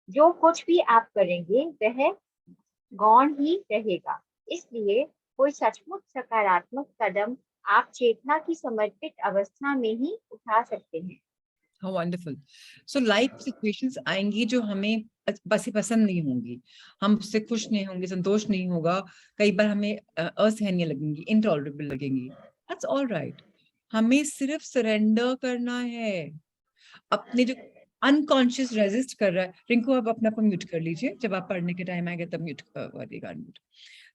जो कुछ भी आप करेंगे वह गौण ही रहेगा। इसलिए कोई सचमुच सकारात्मक कदम आप चेतना की समर्पित अवस्था में ही उठा सकते हैं। How wonderful. So life situations आएंगी जो हमें बस ही पसंद नहीं होंगी, हम उससे खुश नहीं होंगे, संतोष नहीं होगा, कई बार हमें असहनीय लगेंगी, इंटॉलरेबल लगेंगी। That's all right. हमें सिर्फ सरेंडर करना है। अपने जो अनकॉन्शियस रेजिस्ट कर रहा है, रिंकू आप अपना को म्यूट कर लीजिए, जब आप पढ़ने के टाइम आएगा तब म्यूट करिएगा।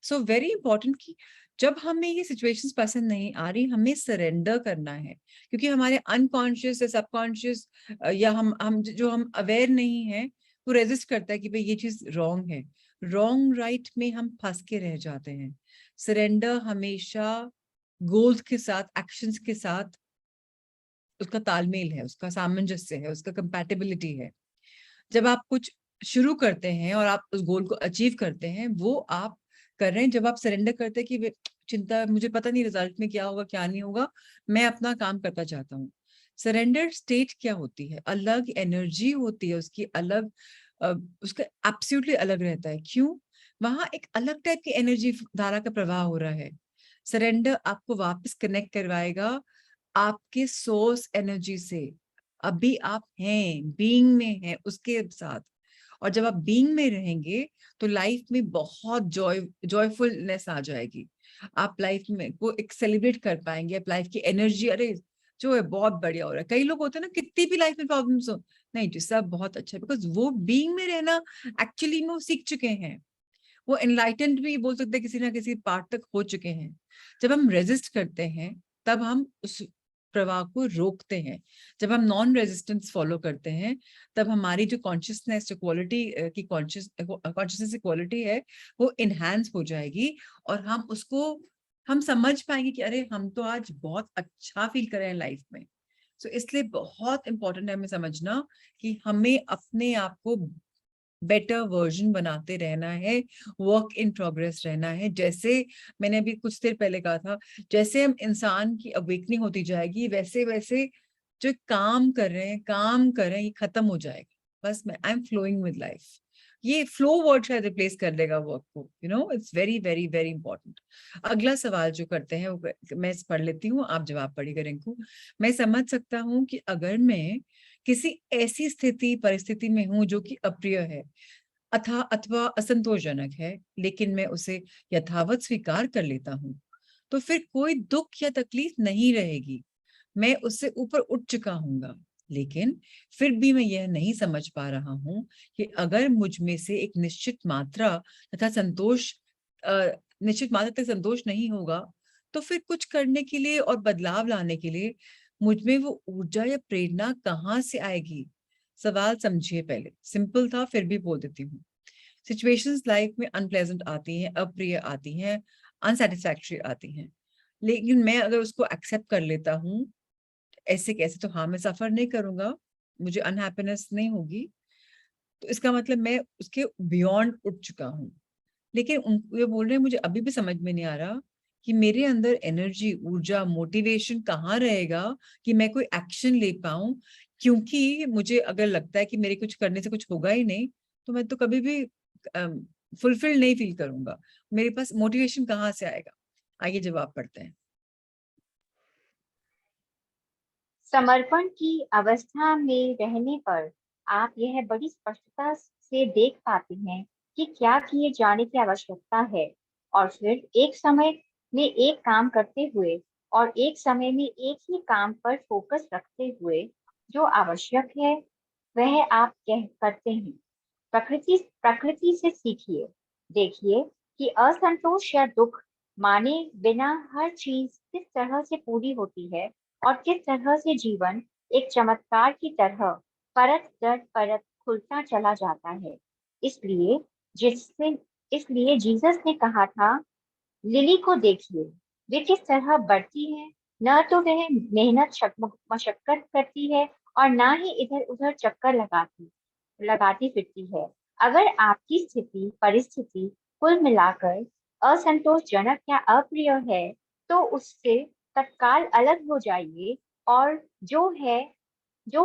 सो वेरी इंपॉर्टेंट कि जब हमें ये सिचुएशंस पसंद नहीं आ रही, हमें सरेंडर करना है, क्योंकि हमारे अनकॉन्शियस या सबकॉन्शियस या हम अवेयर नहीं है, वो रेजिस्ट करता है कि भाई ये चीज रॉन्ग है। रॉन्ग राइट में हम फंस के रह जाते हैं। सरेंडर हमेशा गोल्स के साथ, एक्शंस के साथ उसका तालमेल है, उसका सामंजस्य है, उसका कंपैटिबिलिटी है। जब आप कुछ शुरू करते हैं और आप उस गोल को अचीव करते हैं, वो आप कर रहे हैं जब आप सरेंडर करते हैं कि चिंता, मुझे पता नहीं रिजल्ट में क्या होगा क्या नहीं होगा, मैं अपना काम करता चाहता हूँ। सरेंडर स्टेट क्या होती है? अलग एनर्जी होती है उसकी, अलग उसका एब्सोल्युटली अलग रहता है। क्यों? वहां एक अलग टाइप की एनर्जी धारा का प्रवाह हो रहा है। सरेंडर आपको वापस कनेक्ट करवाएगा आपके सोर्स एनर्जी से। अभी आप हैं, बीइंग में हैं उसके साथ। और जब आप बीइंग में रहेंगे तो लाइफ में बहुत जॉयफुलनेस आ जाएगी। आप लाइफ में वो एक सेलिब्रेट कर पाएंगे, आप लाइफ की एनर्जी, अरे जो है बहुत बढ़िया हो रहा है। कई लोग होते हैं ना, कितनी भी लाइफ में प्रॉब्लम्स हो, नहीं जी सब बहुत अच्छा है, बिकॉज वो बीइंग में रहना एक्चुअली में वो सीख चुके हैं। वो एनलाइटेंड भी बोल सकते हैं, किसी ना किसी पार्ट तक हो चुके हैं। जब हम रेजिस्ट करते हैं तब हम उस प्रवाह को रोकते हैं। जब हम नॉन रेजिस्टेंस फॉलो करते हैं तब हमारी जो कॉन्शियसनेस, जो क्वालिटी की कॉन्शियसनेस की क्वालिटी है, वो इनहैंस हो जाएगी। और हम समझ पाएंगे कि अरे हम तो आज बहुत अच्छा फील कर रहे हैं लाइफ में। सो इसलिए बहुत इंपॉर्टेंट है हमें समझना कि हमें अपने आप को बेटर वर्जन बनाते रहना है, वर्क इन प्रोग्रेस रहना है। जैसे मैंने अभी कुछ देर पहले कहा था, जैसे हम इंसान की अवेकनिंग होती जाएगी, वैसे वैसे जो काम कर रहे हैं, ये खत्म हो जाएगा। बस मैं I am flowing with life, ये फ्लो वर्ड शायद रिप्लेस कर देगा वर्क को। It's very very very important. अगला सवाल जो करते हैं वो मैं पढ़ लेती हूँ, आप जवाब पढ़िएगा रिंकू। मैं समझ सकता हूँ कि अगर मैं किसी ऐसी परिस्थिति में हूं जो कि अप्रिय है अथवा असंतोषजनक है, लेकिन मैं उसे यथावत स्वीकार कर लेता हूं, तो फिर कोई दुख या तकलीफ नहीं रहेगी। मैं उससे ऊपर उठ चुका हूंगा। लेकिन फिर भी मैं यह नहीं समझ पा रहा हूं कि अगर मुझ में से एक निश्चित मात्रा तक संतोष नहीं होगा, तो फिर कुछ करने के लिए और बदलाव लाने के लिए मुझ में वो ऊर्जा या प्रेरणा कहाँ से आएगी? सवाल समझिए पहले, सिंपल था फिर भी बोल देती हूँ। सिचुएशंस लाइफ में अनप्लेजेंट आती हैं, अप्रिय आती हैं, अनसेटिस्फैक्टरी आती हैं, लेकिन मैं अगर उसको एक्सेप्ट कर लेता हूँ, ऐसे कैसे, तो हाँ मैं सफर नहीं करूंगा, मुझे अनहैप्पीनेस नहीं होगी, तो इसका मतलब मैं उसके बियॉन्ड उठ चुका हूँ। लेकिन ये बोल रहे हैं, मुझे अभी भी समझ में नहीं आ रहा कि मेरे अंदर एनर्जी, ऊर्जा, मोटिवेशन कहाँ रहेगा कि मैं कोई एक्शन ले पाऊं। क्योंकि मुझे अगर लगता है कि मेरे कुछ करने से कुछ होगा ही नहीं, तो मैं तो कभी भी फुलफिल नहीं फील करूंगा। मेरे पास मोटिवेशन कहाँ से आएगा? आइए जवाब पढ़ते हैं। समर्पण की अवस्था में रहने पर आप यह बड़ी स्पष्टता से देख पाते हैं कि क्या किए जाने की आवश्यकता है, और फिर एक समय में एक काम करते हुए और एक समय में एक ही काम पर फोकस रखते हुए जो आवश्यक है वह आप करते हैं। प्रकृति से सीखिए। देखिए कि असंतोष या दुख माने बिना हर चीज किस तरह से पूरी होती है और किस तरह से जीवन एक चमत्कार की तरह परत दर परत खुलता चला जाता है। इसलिए जिससे इसलिए जीसस ने कहा था, लिली को देखिए, वे किस तरह बढ़ती है, न तो वह मेहनत मशक्कत करती है और ना ही इधर उधर चक्कर लगाती। लगाती फिरती है। अगर आपकी स्थिति परिस्थिति कुल मिलाकर असंतोषजनक या अप्रिय है तो उससे तत्काल अलग हो जाइए और जो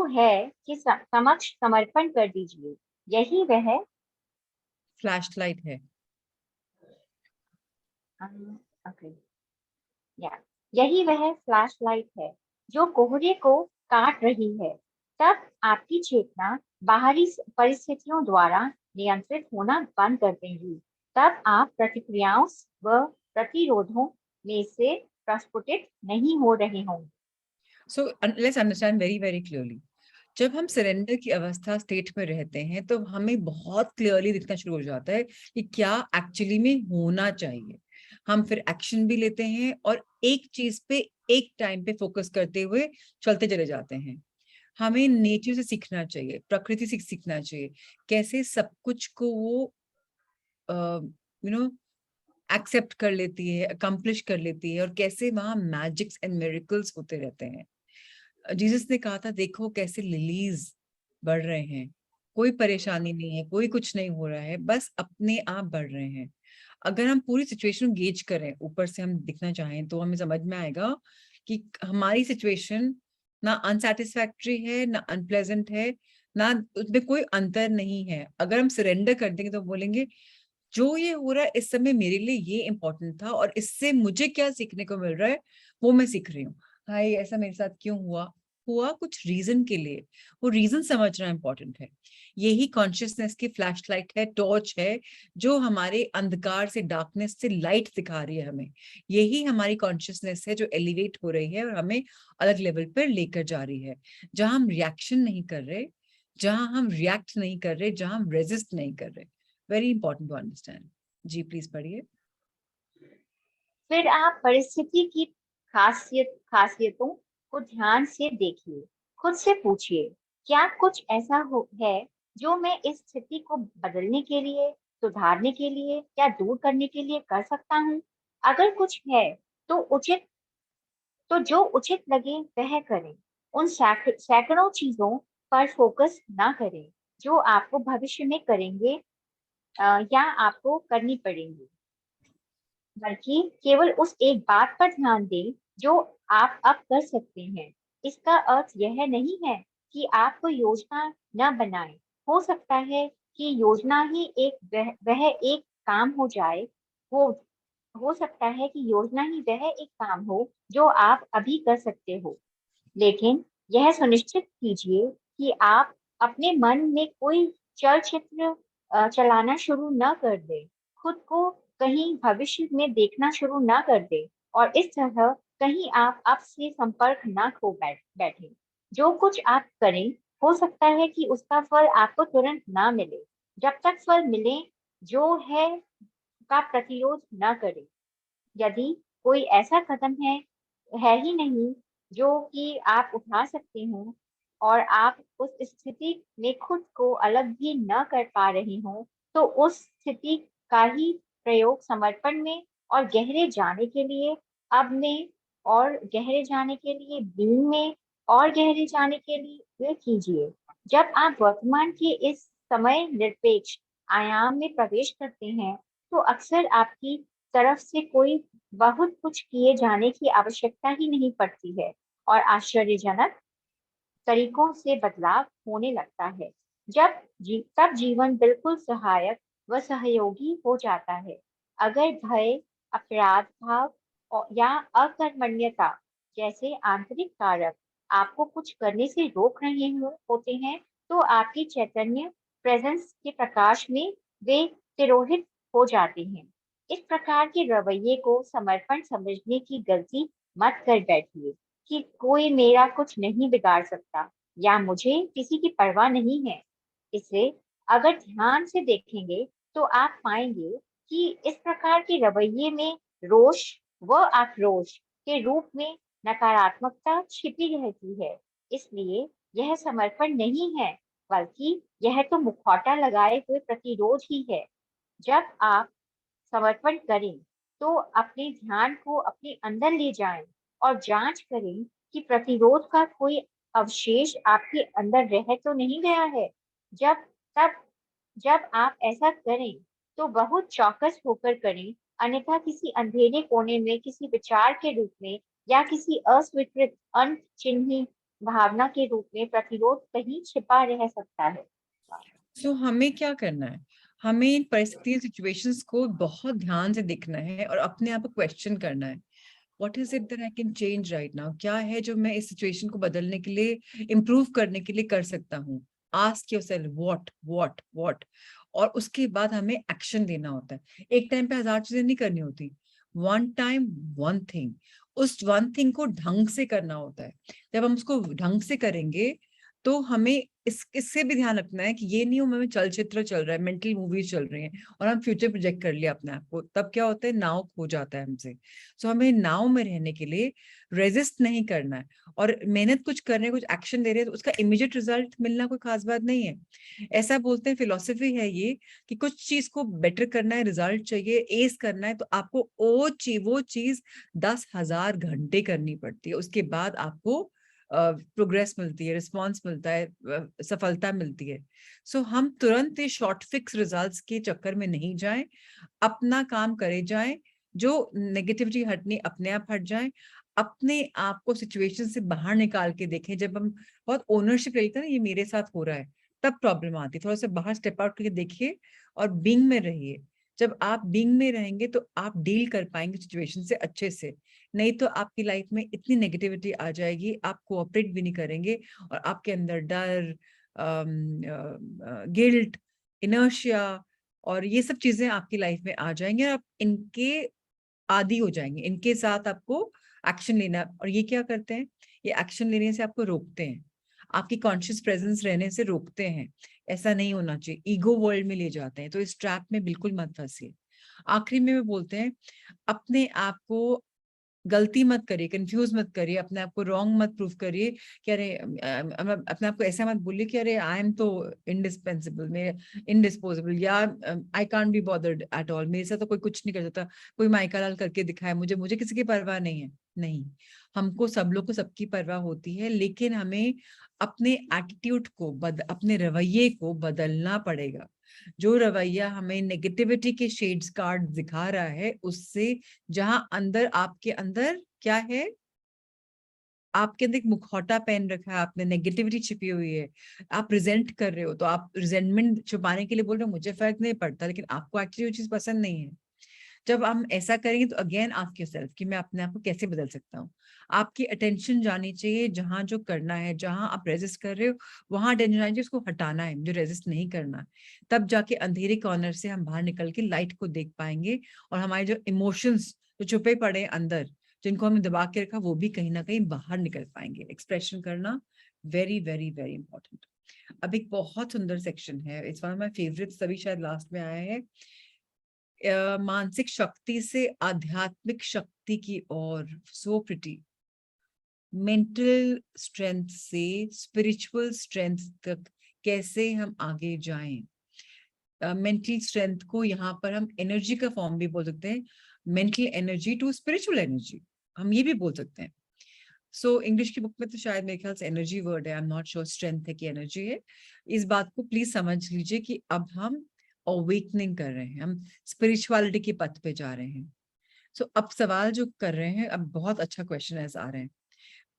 है कि समक्ष समर्पण कर दीजिए। यही वह फ्लैशलाइट है। okay, यही वह फ्लैशलाइट है जो कोहरे को काट रही है। तब आपकी चेतना बाहरी परिस्थितियों द्वारा नियंत्रित होना बंद कर देगी। तब आप प्रतिक्रियाओं व प्रतिरोधों में से प्रस्फुटित नहीं हो रहे होंगे। So let's understand very very clearly. जब हम सरेंडर की अवस्था स्टेट में रहते हैं तो हमें बहुत क्लियरली दिखना शुरू हो जाता है कि क्या एक्चुअली में होना चाहिए। हम फिर एक्शन भी लेते हैं और एक चीज पे एक टाइम पे फोकस करते हुए चलते चले जाते हैं। हमें नेचर से सीखना चाहिए, प्रकृति से सीखना चाहिए, कैसे सब कुछ को वो यू नो एक्सेप्ट कर लेती है, अकम्प्लिश कर लेती है, और कैसे वहां मैजिक्स एंड मिरेकल्स होते रहते हैं। जीसस ने कहा था, देखो कैसे लिलीज बढ़ रहे हैं, कोई परेशानी नहीं है, कोई कुछ नहीं हो रहा है, बस अपने आप बढ़ रहे हैं। अगर हम पूरी सिचुएशन गेज करें, ऊपर से हम दिखना चाहें, तो हमें समझ में आएगा कि हमारी सिचुएशन ना अनसेटिस्फैक्ट्री है, ना अनप्लेजेंट है, ना उसमें कोई अंतर नहीं है। अगर हम सरेंडर कर देंगे तो बोलेंगे जो ये हो रहा है इस समय मेरे लिए ये इंपॉर्टेंट था, और इससे मुझे क्या सीखने को मिल रहा है वो मैं सीख रही हूँ। हाय, ऐसा मेरे साथ क्यों हुआ? हुआ कुछ रीजन के लिए, वो रीजन समझना इंपॉर्टेंट है। यही कॉन्शियसनेस की फ्लैशलाइट है, टॉर्च है, जो हमारे अंधकार से, डार्कनेस से लाइट दिखा रही है हमें। यही हमारी कॉन्शियसनेस है जो एलिवेट हो रही है और हमें अलग लेवल पर लेकर जा रही है, जहां हम रिएक्शन नहीं कर रहे, जहां हम रिएक्ट नहीं कर रहे, जहां हम रेजिस्ट नहीं कर रहे। Very important to understand. जी प्लीज पढ़िए। फिर आप परिस्थिति की खासियतों को ध्यान से देखिए। खुद से पूछिए, क्या कुछ ऐसा है जो मैं इस स्थिति को बदलने के लिए, सुधारने के लिए या दूर करने के लिए कर सकता हूँ? अगर कुछ है तो जो उचित लगे वह करें। उन सैकड़ों चीजों पर फोकस ना करें जो आपको भविष्य में करेंगे या आपको करनी पड़ेंगी, बल्कि केवल उस एक बात पर ध्यान दें जो आप अब कर सकते हैं। इसका अर्थ यह नहीं है कि आप कोई योजना न बनाएं। हो सकता है कि योजना ही वह एक काम हो जाए। वो हो सकता है कि योजना ही वह एक काम हो जो आप अभी कर सकते हो। लेकिन यह सुनिश्चित कीजिए कि आप अपने मन में कोई चलचित्र चलाना शुरू न कर दें, खुद को कहीं भविष्य में देखना शुरू न कर दें, और इस तरह कहीं आप अब से संपर्क न खो बैठे। जो कुछ आप करें, हो सकता है कि उसका फल आपको तुरंत ना मिले। जब तक फल मिले, जो है का प्रतिरोध न करें। यदि कोई ऐसा कदम है ही नहीं जो कि आप उठा सकते हो, और आप उस स्थिति में खुद को अलग भी न कर पा रहे हो, तो उस स्थिति का ही प्रयोग समर्पण में और गहरे जाने के लिए, अब में और गहरे जाने के लिए, बीइंग में और गहरे जाने के लिए कीजिए। जब आप वर्तमान के इस समय निरपेक्ष आयाम में प्रवेश करते हैं, तो अक्सर आपकी तरफ से कोई बहुत कुछ किए जाने की आवश्यकता ही नहीं पड़ती है, और आश्चर्यजनक तरीकों से बदलाव होने लगता है। तब जीवन बिल्कुल सहायक व सहयोगी हो जाता है। अगर भय, अपराध भाव या अकर्मण्यता जैसे आंतरिक कारक आपको कुछ करने से रोक रहे होते हैं, तो आपकी चैतन्य प्रेजेंस के प्रकाश में वे तिरोहित हो जाते हैं। इस प्रकार के रवैये को समर्पण समझने की गलती मत कर बैठिए कि कोई मेरा कुछ नहीं बिगाड़ सकता या मुझे किसी की परवाह नहीं है। इसे अगर ध्यान से देखेंगे तो आप पाएंगे कि इस प्रकार के रवैये में रोष व आक्रोश के रूप में नकारात्मकता छिपी रहती है। इसलिए यह समर्पण नहीं है, बल्कि यह तो मुखौटा लगाए हुए प्रतिरोध ही है। जब आप समर्पण करें तो अपने ध्यान को अपने अंदर ले जाएं और जांच करें कि प्रतिरोध का कोई अवशेष आपके अंदर रह तो नहीं गया है। जब तब जब आप ऐसा करें तो बहुत चौकस होकर करें, अन्यथा किसी अंधेरे कोने में किसी विचार के रूप में या किसी अस्वीकृत अनचिन्ही भावना के रूप में प्रतिरोध कहीं छिपा रह सकता है। सो हमें क्या करना है, हमें इन परिस्थिति सिचुएशंस को बहुत ध्यान से देखना है और अपने आप को क्वेश्चन करना है, what is it that I can change right now, क्या है जो मैं इस सिचुएशन को बदलने के लिए, इम्प्रूव करने के लिए कर सकता हूँ। आस्क योरसेल्फ व्हाट, और उसके बाद हमें एक्शन लेना होता है। एक टाइम पे 1000 चीजें नहीं करनी होती, वन टाइम वन थिंग, उस वन थिंग को ढंग से करना होता है। जब हम उसको ढंग से करेंगे तो हमें इससे भी ध्यान रखना है कि ये नहीं हो हमें चलचित्र चल रहा है, मेंटल मूवीज चल रही हैं और हम फ्यूचर प्रोजेक्ट कर लिया अपने आप को, तब क्या होता है, नाव खो जाता है हमसे। सो हमें नाव में रहने के लिए रेजिस्ट नहीं करना है, और मेहनत कुछ कर रहे हैं, कुछ एक्शन ले रहे हैं, तो उसका इमीडिएट रिजल्ट मिलना कोई खास बात नहीं है। ऐसा बोलते हैं, फिलोसफी है ये, कि कुछ चीज को बेटर करना है, रिजल्ट चाहिए, एस करना है, तो आपको वो चीज 10,000 घंटे करनी पड़ती है, उसके बाद आपको प्रोग्रेस मिलती है, रिस्पॉन्स मिलता है, सफलता मिलती है। सो हम तुरंत ये शॉर्ट फिक्स रिजल्ट्स के चक्कर में नहीं जाएं, अपना काम करे जाएं, जो नेगेटिविटी हटनी अपने आप हट जाए, अपने आप को सिचुएशन से बाहर निकाल के देखें। जब हम बहुत ओनरशिप लेते हैं ना, ये मेरे साथ हो रहा है, तब प्रॉब्लम आती है। थोड़ा सा बाहर स्टेप आउट करके देखिए और बीइंग में रहिए। जब आप बीइंग में रहेंगे तो आप डील कर पाएंगे सिचुएशन से अच्छे से, नहीं तो आपकी लाइफ में इतनी नेगेटिविटी आ जाएगी, आप कोऑपरेट भी नहीं करेंगे और आपके अंदर डर, गिल्ट, इनर्शिया और ये सब चीजें आपकी लाइफ में आ जाएंगे और आप इनके आदी हो जाएंगे। इनके साथ आपको एक्शन लेना, और ये क्या करते हैं, ये एक्शन लेने से आपको रोकते हैं, आपकी कॉन्शियस प्रेजेंस रहने से रोकते हैं। ऐसा नहीं होना चाहिए, ईगो वर्ल्ड में ले जाते हैं, तो इस ट्रैप में बिल्कुल मत फंसिए। आखिरी में बोलते हैं, अपने आप को गलती मत करिए, कंफ्यूज मत करिए, अपने आप को रॉन्ग मत प्रूव करिए कि अरे अपने आप को ऐसा मत बोलिए कि अरे आई एम तो इंडिस्पेंसिबल, मेरे इनडिस्पोजेबल, या I can't be bothered at all, मेरे साथ तो कोई कुछ नहीं कर सकता, कोई माइका लाल करके दिखाए मुझे, मुझे किसी की परवाह नहीं है। नहीं, हमको सब लोग को सबकी परवाह होती है, लेकिन हमें अपने एटीट्यूड को अपने रवैये को बदलना पड़ेगा। जो रवैया हमें नेगेटिविटी के शेड्स कार्ड दिखा रहा है, उससे, जहां अंदर आपके अंदर क्या है, आपके अंदर एक मुखौटा पहन रखा है, आपने नेगेटिविटी छिपी हुई है, आप रिजेंट कर रहे हो, तो आप रिजेंटमेंट छुपाने के लिए बोल रहे हो मुझे फर्क नहीं पड़ता, लेकिन आपको एक्चुअली वो चीज पसंद नहीं है। जब हम ऐसा करेंगे तो अगेन आस्क योरसेल्फ कि मैं अपने आप को कैसे बदल सकता हूँ। आपकी अटेंशन जानी चाहिए जहां जो करना है, जहां आप रेजिस्ट कर रहे हो वहां अटेंशन जानी चाहिए, उसको हटाना है, मुझे रेजिस्ट नहीं करना है। तब जाके अंधेरे कॉर्नर से हम बाहर निकल के लाइट को देख पाएंगे, और हमारे जो इमोशंस जो छुपे पड़े हैं अंदर, जिनको हमने दबा के रखा, वो भी कहीं ना कहीं बाहर निकल पाएंगे। एक्सप्रेशन करना वेरी वेरी वेरी इंपॉर्टेंट। अब एक बहुत सुंदर सेक्शन है, it's one of my favourites, तभी शायद लास्ट में आया है, मानसिक शक्ति से आध्यात्मिक शक्ति की ओर, सो प्रिटी, मेंटल स्ट्रेंथ से स्पिरिचुअल स्ट्रेंथ तक कैसे हम आगे जाएं। मेंटल स्ट्रेंथ को यहाँ पर हम एनर्जी का फॉर्म भी बोल सकते हैं, mental energy to spiritual energy, हम ये भी बोल सकते हैं। सो इंग्लिश की बुक में तो शायद मेरे ख्याल से एनर्जी वर्ड है, I am not sure strength है कि एनर्जी है। इस बात को प्लीज समझ लीजिए कि अब हम अवेकनिंग कर रहे हैं, हम स्पिरिचुअलिटी के पथ पे जा रहे हैं। सो अब सवाल जो कर रहे हैं, अब बहुत अच्छा क्वेश्चन ऐसा आ रहे हैं,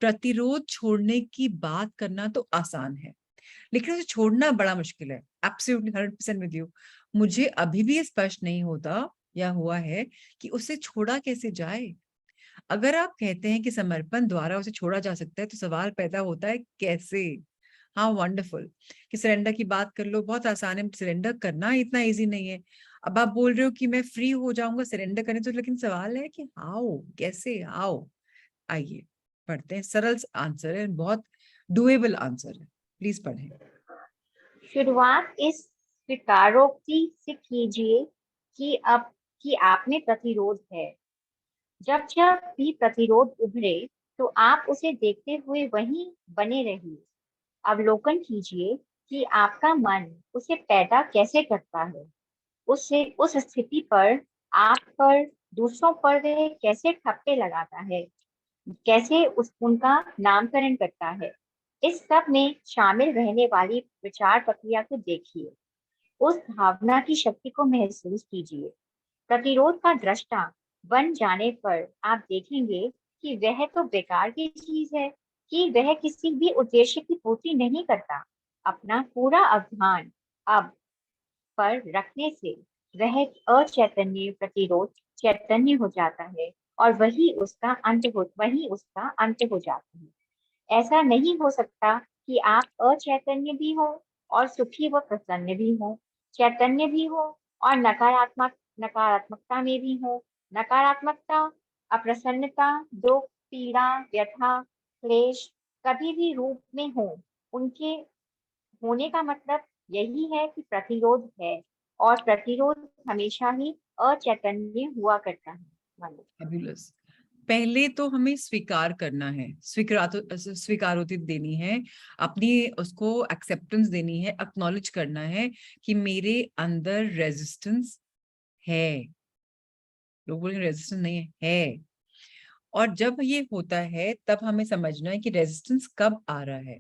प्रतिरोध छोड़ने की बात करना तो आसान है, लेकिन उसे छोड़ना बड़ा मुश्किल है। Absolutely 100% with you. मुझे अभी भी स्पष्ट नहीं होता या हुआ है कि उसे छोड़ा कैसे जाए। अगर आप कहते हैं कि समर्पण द्वारा उसे छोड़ा जा सकता है, तो सवाल पैदा होता है कैसे। हाँ, वंडरफुल कि सरेंडर की बात कर लो, बहुत आसान है, सरेंडर करना इतना इजी नहीं है। अब आप बोल रहे हो कि मैं फ्री हो जाऊंगा सरेंडर करने, तो लेकिन सवाल है कि हाउ, कैसे, हाउ। आइए पढ़ते हैं, सरल आंसर है, बहुत डुएबल आंसर है, प्लीज पढ़ें। शुरुआत इस स्वीकारोक्ति से कीजिए कि अब कि आप में प्रतिरोध है। जब जब भी प्रतिरोध उभरे तो आप उसे देखते हुए वहीं बने रहिए। अवलोकन कीजिए कि आपका मन उसे पैदा कैसे करता है। उससे उस स्थिति पर, आप पर, दूसरों पर वह कैसे ठप्पे लगाता है, कैसे उनका नामकरण करता है। इस सब में शामिल रहने वाली विचार प्रक्रिया को देखिए। उस भावना की शक्ति को महसूस कीजिए। प्रतिरोध का दृष्टा बन जाने पर आप देखेंगे कि वह तो बेकार की चीज है, कि वह किसी भी उद्देश्य की पूर्ति नहीं करता। अपना पूरा अभिमान अब पर रखने से वह अचैतन्य प्रतिरोध चैतन्य हो जाता है और वही उसका अंत हो जाता है। ऐसा नहीं हो सकता कि आप अचैतन्य भी हो और सुखी व प्रसन्न भी हो, चैतन्य भी हो और नकारात्मकता में भी हो। नकारात्मकता, अप्रसन्नता, दुख, पीड़ा, व्यथा, क्लेश कभी भी रूप में हो, उनके होने का मतलब यही है कि प्रतिरोध है, और प्रतिरोध हमेशा ही अचैतन्य हुआ करता है। मानो Fabulous. पहले तो हमें स्वीकार करना है, स्वीकारोति देनी है, अपनी उसको एक्सेप्टेंस देनी है, एक्नॉलेज करना है कि मेरे अंदर रेजिस्टेंस है। लोग बोलेंगे रेजिस्टेंस नहीं है। और जब ये होता है तब हमें समझना है कि रेजिस्टेंस कब आ रहा है,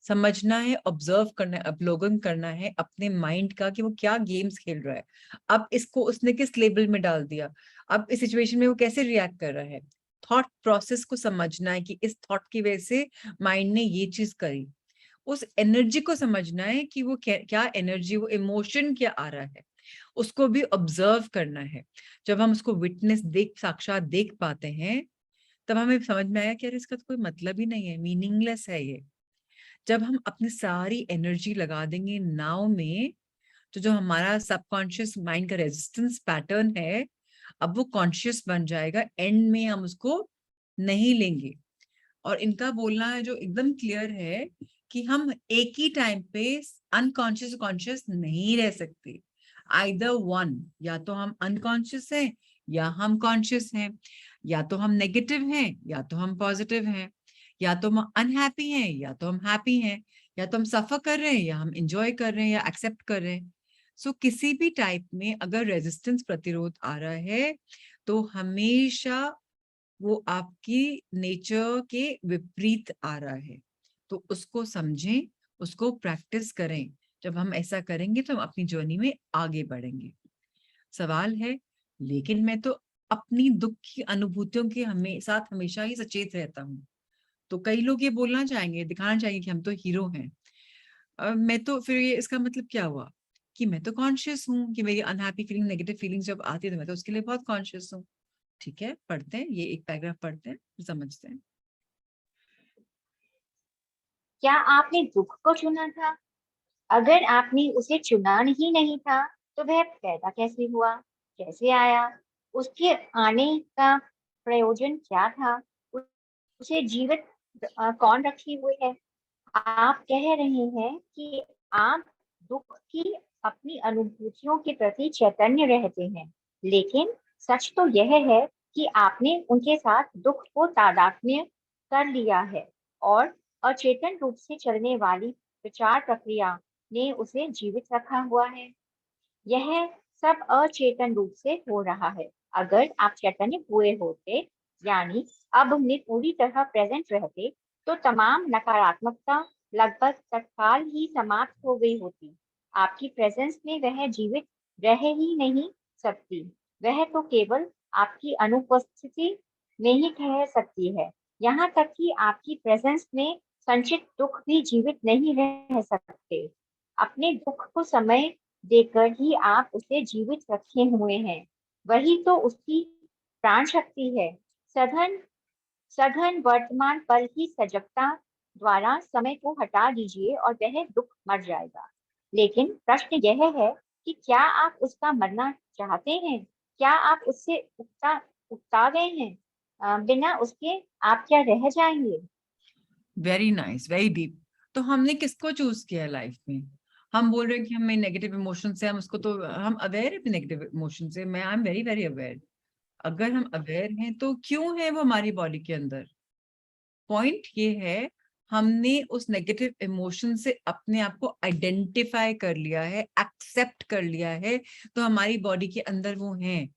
समझना है, ऑब्जर्व करना है, अवलोकन करना है अपने माइंड का कि वो क्या गेम्स खेल रहा है, अब इसको उसने किस लेवल में डाल दिया, अब इस सिचुएशन में वो कैसे रिएक्ट कर रहा है। थॉट प्रोसेस को समझना है कि इस थॉट की वजह से माइंड ने ये चीज करी, उस एनर्जी को समझना है कि वो क्या एनर्जी, वो इमोशन क्या आ रहा है, उसको भी ऑब्जर्व करना है। जब हम उसको विटनेस साक्षात देख पाते हैं तब हमें समझ में आया कि यार इसका तो कोई मतलब ही नहीं है, मीनिंगलेस है ये। जब हम अपनी सारी एनर्जी लगा देंगे नाव में, तो जो हमारा सबकॉन्शियस माइंड का रेजिस्टेंस पैटर्न है, अब वो कॉन्शियस बन जाएगा, एंड में हम उसको नहीं लेंगे। और इनका बोलना है जो एकदम क्लियर है कि हम एक ही टाइम पे अनकॉन्शियस कॉन्शियस नहीं रह सकते, आइदर वन, या तो हम अनकॉन्शियस हैं या हम कॉन्शियस हैं, या तो हम नेगेटिव हैं या तो हम पॉजिटिव हैं, या तो हम अनहैप्पी हैं या तो हम हैप्पी हैं, या तो हम सफर कर रहे हैं या हम इंजॉय कर रहे हैं या एक्सेप्ट कर रहे हैं। सो किसी भी टाइप में अगर रेजिस्टेंस प्रतिरोध आ रहा है तो हमेशा वो आपकी नेचर के विपरीत आ रहा है, तो उसको समझें, उसको प्रैक्टिस करें। जब हम ऐसा करेंगे तो हम अपनी जर्नी में आगे बढ़ेंगे। सवाल है, लेकिन मैं तो अपनी दुख की अनुभूतियों के साथ हमेशा ही सचेत रहता हूँ। तो कई लोग ये बोलना चाहेंगे, दिखाना चाहेंगे कि हम तो हीरो हैं। मैं तो फिर ये इसका मतलब क्या हुआ कि मैं तो कॉन्शियस हूँ कि मेरी अनहैप्पी फीलिंग, नेगेटिव फीलिंग्स जब आती है तो मैं तो उसके लिए बहुत कॉन्शियस हूँ। ठीक है, पढ़ते हैं ये एक पैराग्राफ, पढ़ते हैं फिर समझते हैं। क्या आपने दुख को चुना था? अगर आपने उसे चुना ही नहीं था, तो वह पैदा कैसे हुआ, कैसे आया? उसके आने का प्रयोजन क्या था? उसे जीवित कौन रखे हुए है? आप कह रहे हैं कि आप दुख की अपनी अनुभूतियों के प्रति चैतन्य रहते हैं, लेकिन सच तो यह है कि आपने उनके साथ दुख को तादात्म्य कर लिया है, और अचेतन रूप से चलने वाली विचार प्रक्रिया ने उसे जीवित रखा हुआ है। यह सब अचेतन रूप से हो रहा है। अगर आप चैतन्य हुए होते, यानी अब में पूरी तरह प्रेजेंट रहते, तो तमाम नकारात्मकता लगभग तत्काल ही समाप्त हो गई होती। आपकी प्रेजेंस में वह जीवित रह ही नहीं सकती, वह तो केवल आपकी अनुपस्थिति में ही ठहर सकती है। यहाँ तक कि आपकी प्रेजेंस में संचित दुख भी जीवित नहीं रह सकते। अपने दुख को समय देकर ही आप उसे जीवित रखे हुए हैं। वही तो उसकी प्राण शक्ति है। सघन सघन वर्तमान पल की सजगता द्वारा समय को हटा दीजिए और वह दुख मर जाएगा। लेकिन प्रश्न यह है कि क्या आप उसका मरना चाहते हैं? क्या आप उससे उकता गए हैं? बिना उसके आप क्या रह जाएंगे? Very nice, very deep. तो हमने किसको चूज किया लाइफ में? हम बोल रहे हैं कि हमें नेगेटिव इमोशन से, हम उसको, तो हम अवेयर है नेगेटिव इमोशन से, मैं I am very very aware. अगर हम अवेयर हैं तो क्यों है वो हमारी बॉडी के अंदर? पॉइंट ये है, हमने उस नेगेटिव इमोशन से अपने आप को आइडेंटिफाई कर लिया है, एक्सेप्ट कर लिया है, तो हमारी बॉडी के अंदर वो हैं।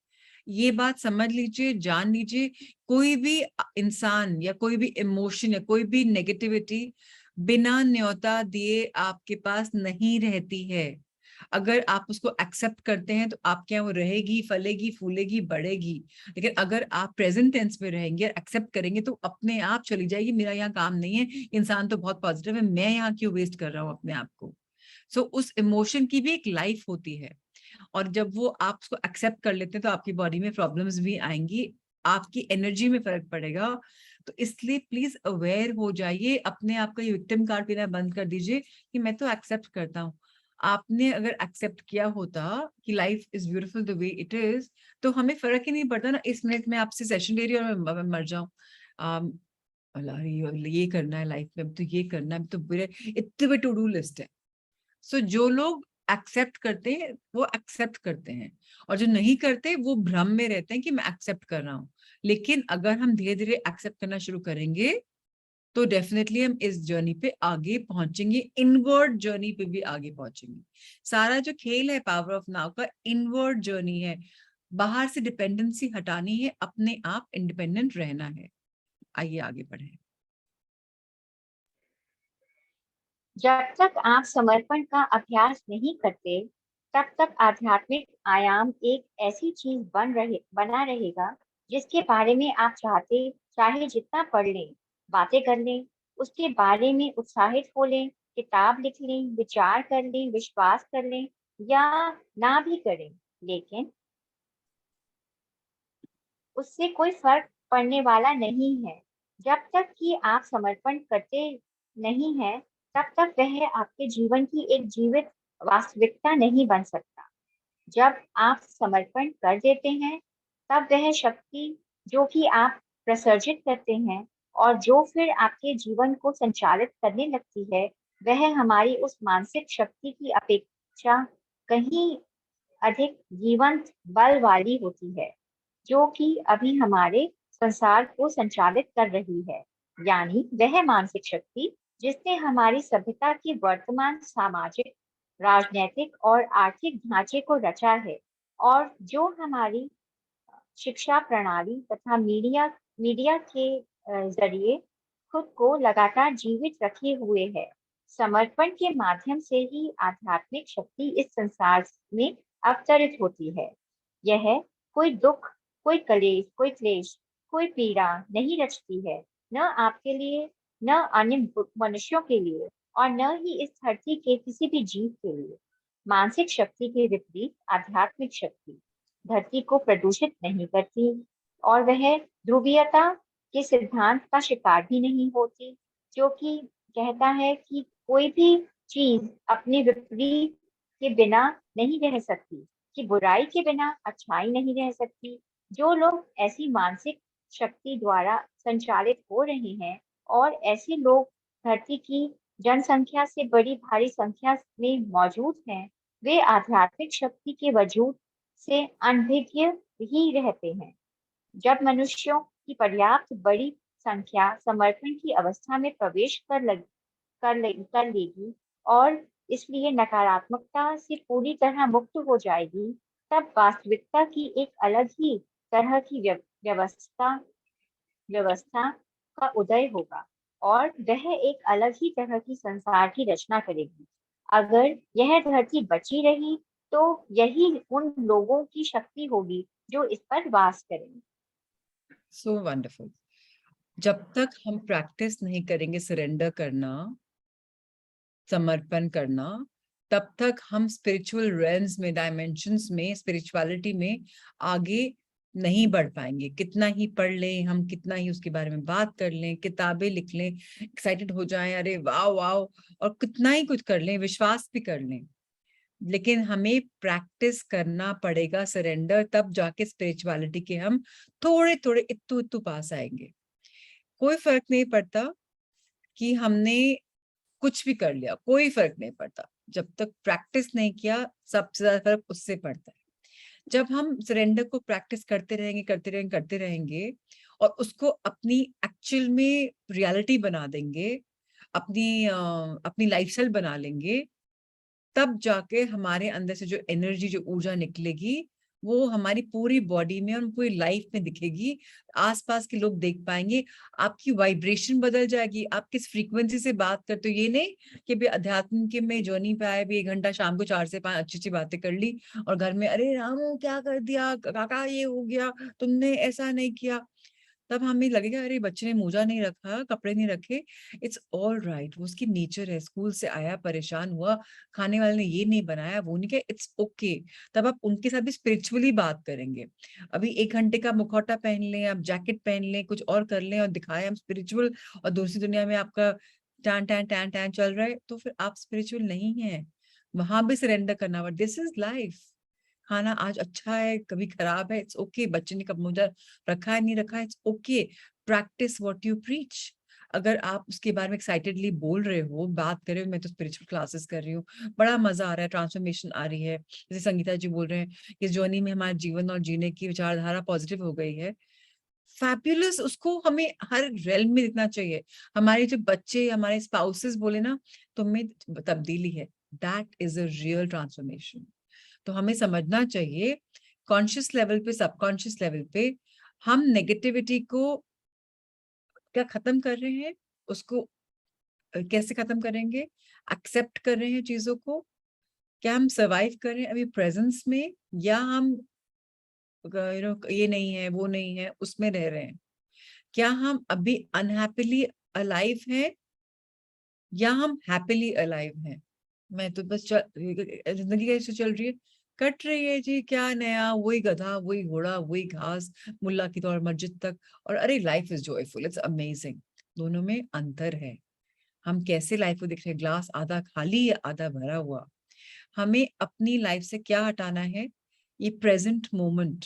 ये बात समझ लीजिए, जान लीजिए, कोई भी इंसान या कोई भी इमोशन या कोई भी नेगेटिविटी बिना न्योता दिए आपके पास नहीं रहती है। अगर आप उसको एक्सेप्ट करते हैं तो आपके यहाँ वो रहेगी, फलेगी, फूलेगी, बढ़ेगी। लेकिन अगर आप प्रेजेंट टेंस में रहेंगे और एक्सेप्ट करेंगे तो अपने आप चली जाएगी, मेरा यहाँ काम नहीं है, इंसान तो बहुत पॉजिटिव है, मैं यहाँ क्यों वेस्ट कर रहा हूँ अपने आप को। सो उस इमोशन की भी एक लाइफ होती है, और जब वो आप उसको एक्सेप्ट कर लेते हैं तो आपकी बॉडी में प्रॉब्लम्स भी आएंगी, आपकी एनर्जी में फर्क पड़ेगा। तो इसलिए प्लीज अवेयर हो जाइए, अपने आप का ये विक्टिम कार्ड पीना बंद कर दीजिए कि मैं तो एक्सेप्ट करता हूँ। आपने अगर एक्सेप्ट किया होता कि life is beautiful the way it is, तो हमें फर्क ही नहीं पड़ता ना, इस मिनट में आपसे सेशन ले रही हूँ और मैं मर जाऊं, अल्लाह ये करना है लाइफ में, अब तो ये करना है, अब तो बुरे इतने बड़े टू डू लिस्ट है। सो जो लोग एक्सेप्ट करते हैं वो एक्सेप्ट करते हैं, और जो नहीं करते वो भ्रम में रहते हैं कि मैं एक्सेप्ट कर रहा हूँ। लेकिन अगर हम धीरे धीरे एक्सेप्ट करना शुरू करेंगे तो डेफिनेटली हम इस जर्नी पे आगे पहुंचेंगे, इनवर्ड जर्नी पे भी आगे पहुंचेंगे। सारा जो खेल है पावर ऑफ नाउ का इनवर्ड जर्नी है, बाहर से डिपेंडेंसी हटानी है, अपने आप इंडिपेंडेंट रहना है। आइए आगे बढ़े। जब तक आप समर्पण का अभ्यास नहीं करते, तब तक आध्यात्मिक आयाम एक ऐसी चीज बना रहेगा जिसके बारे में आप चाहे जितना पढ़ लें, बातें कर लें, उसके बारे में उत्साहित हो लें, किताब लिख लें, विचार कर लें, विश्वास कर लें या ना भी करें, लेकिन उससे कोई फर्क पड़ने वाला नहीं है। जब तक कि आप समर्पण करते नहीं हैं, तब तक वह आपके जीवन की एक जीवित वास्तविकता नहीं बन सकता। जब आप समर्पण कर देते हैं, तब वह शक्ति जो कि आप प्रसर्जित करते हैं और जो फिर आपके जीवन को संचालित करने लगती है, वह हमारी उस मानसिक शक्ति की अपेक्षा कहीं अधिक जीवंत बल वाली होती है, जो कि अभी हमारे संसार को संचालित कर रही है। यानी वह मानसिक शक्ति जिसने हमारी सभ्यता की वर्तमान सामाजिक, राजनैतिक और आर्थिक ढांचे को रचा है, और जो हमारी शिक्षा प्रणाली तथा मीडिया के जरिए खुद को लगातार जीवित रखे हुए है। समर्पण के माध्यम से ही आध्यात्मिक शक्ति इस संसार में अवतरित होती है। यह कोई दुख, कोई क्लेश, कोई पीड़ा नहीं रचती है, न आपके लिए, न अन्य मनुष्यों के लिए, और न ही इस धरती के किसी भी जीव के लिए। मानसिक शक्ति के विपरीत आध्यात्मिक शक्ति धरती को प्रदूषित नहीं करती, और वह ध्रुवीयता के सिद्धांत का शिकार भी नहीं होती, जो कि कहता है कि कोई भी चीज अपने विपरीत के बिना नहीं रह सकती, कि बुराई के बिना अच्छाई नहीं रह सकती। जो लोग ऐसी मानसिक शक्ति द्वारा संचालित हो रहे हैं, और ऐसे लोग धरती की जनसंख्या से बड़ी भारी संख्या में मौजूद हैं, वे आध्यात्मिक शक्ति के वजूद से अनभिज्ञ ही रहते हैं। जब मनुष्यों की पर्याप्त बड़ी संख्या समर्पण की अवस्था में प्रवेश कर लेगी और इसलिए नकारात्मकता से पूरी तरह मुक्त हो जाएगी, तब वास्तविकता की एक अलग ही तरह की व्यवस्था का उदय होगा, और वह एक अलग ही तरह की संसार की रचना करेगी। अगर यह धरती बची रही, तो यही उन लोगों की शक्ति होगी जो इस पर वास करेंगे। So wonderful. जब तक हम प्रैक्टिस नहीं करेंगे सरेंडर करना, समर्पण करना, तब तक हम स्पिरिचुअल रेल्म्स में, डायमेंशंस में, स्पिरिचुअलिटी में आगे नहीं बढ़ पाएंगे। कितना ही पढ़ लें हम, कितना ही उसके बारे में बात कर लें, किताबें लिख लें, एक्साइटेड हो जाएं, अरे वाह वाह, और कितना ही कुछ कर लें, विश्वास भी कर लें, लेकिन हमें प्रैक्टिस करना पड़ेगा सरेंडर, तब जाके स्पिरिचुअलिटी के हम थोड़े थोड़े इत्तू इत्तू पास आएंगे। कोई फर्क नहीं पड़ता कि हमने कुछ भी कर लिया, कोई फर्क नहीं पड़ता। जब तक प्रैक्टिस नहीं किया, सबसे ज्यादा फर्क उससे पड़ता है। जब हम सरेंडर को प्रैक्टिस करते रहेंगे और उसको अपनी एक्चुअल में रियलिटी बना देंगे, अपनी लाइफस्टाइल बना लेंगे, तब जाके हमारे अंदर से जो एनर्जी, जो ऊर्जा निकलेगी, वो हमारी पूरी बॉडी में और पूरी लाइफ में दिखेगी, आसपास के लोग देख पाएंगे, आपकी वाइब्रेशन बदल जाएगी, आप किस फ्रीक्वेंसी से बात करते हो। ये नहीं कि भी अध्यात्म के में जर्नी पे आए, भी 1 घंटा शाम को 4 से 5 अच्छी अच्छी बातें कर ली और घर में अरे रामू क्या कर दिया, काका ये हो गया, तुमने ऐसा नहीं किया, तब हमें लगेगा अरे बच्चे ने मोजा नहीं रखा, कपड़े नहीं रखे। इट्स ऑल राइट, वो उसकी नेचर है, स्कूल से आया परेशान हुआ, खाने वाले ने ये नहीं बनाया वो नहीं किया, इट्स ओके। तब आप उनके साथ भी स्पिरिचुअली बात करेंगे। अभी 1 घंटे का मुखौटा पहन लें, आप जैकेट पहन लें, कुछ और कर लें और दिखाएं हम स्पिरिचुअल, और दूसरी दुनिया में आपका टैन टैन टैन टैन चल रहा है, तो फिर आप स्पिरिचुअल नहीं है। वहां भी सरेंडर करना, बट दिस इज लाइफ। खाना आज अच्छा है, कभी खराब है, इट्स ओके। बच्चे ने कब मोजा रखा है नहीं रखा है, it's okay. Practice what you preach. अगर आप उसके बारे में एक्साइटेडली बोल रहे हो, बात कर रहे हो, मैं तो स्पिरिचुअल क्लासेस कर रही हूँ, बड़ा मजा आ रहा है, ट्रांसफॉर्मेशन आ रही है, जैसे संगीता जी बोल रहे हैं इस जर्नी में हमारे जीवन और जीने की विचारधारा पॉजिटिव हो गई है, फैब्युलस। उसको हमें हर रेल में दिखना चाहिए। हमारे जो बच्चे, हमारे स्पाउसेस बोले ना तुम्हें तब्दीली है, that is a real transformation. तो हमें समझना चाहिए कॉन्शियस लेवल पे, सबकॉन्शियस लेवल पे हम नेगेटिविटी को क्या खत्म कर रहे हैं, उसको कैसे खत्म करेंगे, एक्सेप्ट कर रहे हैं चीजों को, क्या हम सर्वाइव कर रहे हैं अभी प्रेजेंस में, या हम ये नहीं है वो नहीं है उसमें रह रहे हैं, क्या हम अभी अनहैप्पीली अलाइव हैं या हम हैप्पीली अलाइव हैं। मैं तो बस जिंदगी कैसे चल रही है, कट रही है जी, क्या नया, वही गधा वही घोड़ा वही घास, मुल्ला की तौर मस्जिद तक, और अरे life is joyful, it's amazing. दोनों में अंतर है। हम कैसे लाइफ को देख रहे हैं, ग्लास आधा खाली या आधा भरा हुआ। हमें अपनी लाइफ से क्या हटाना है, ये प्रेजेंट मोमेंट,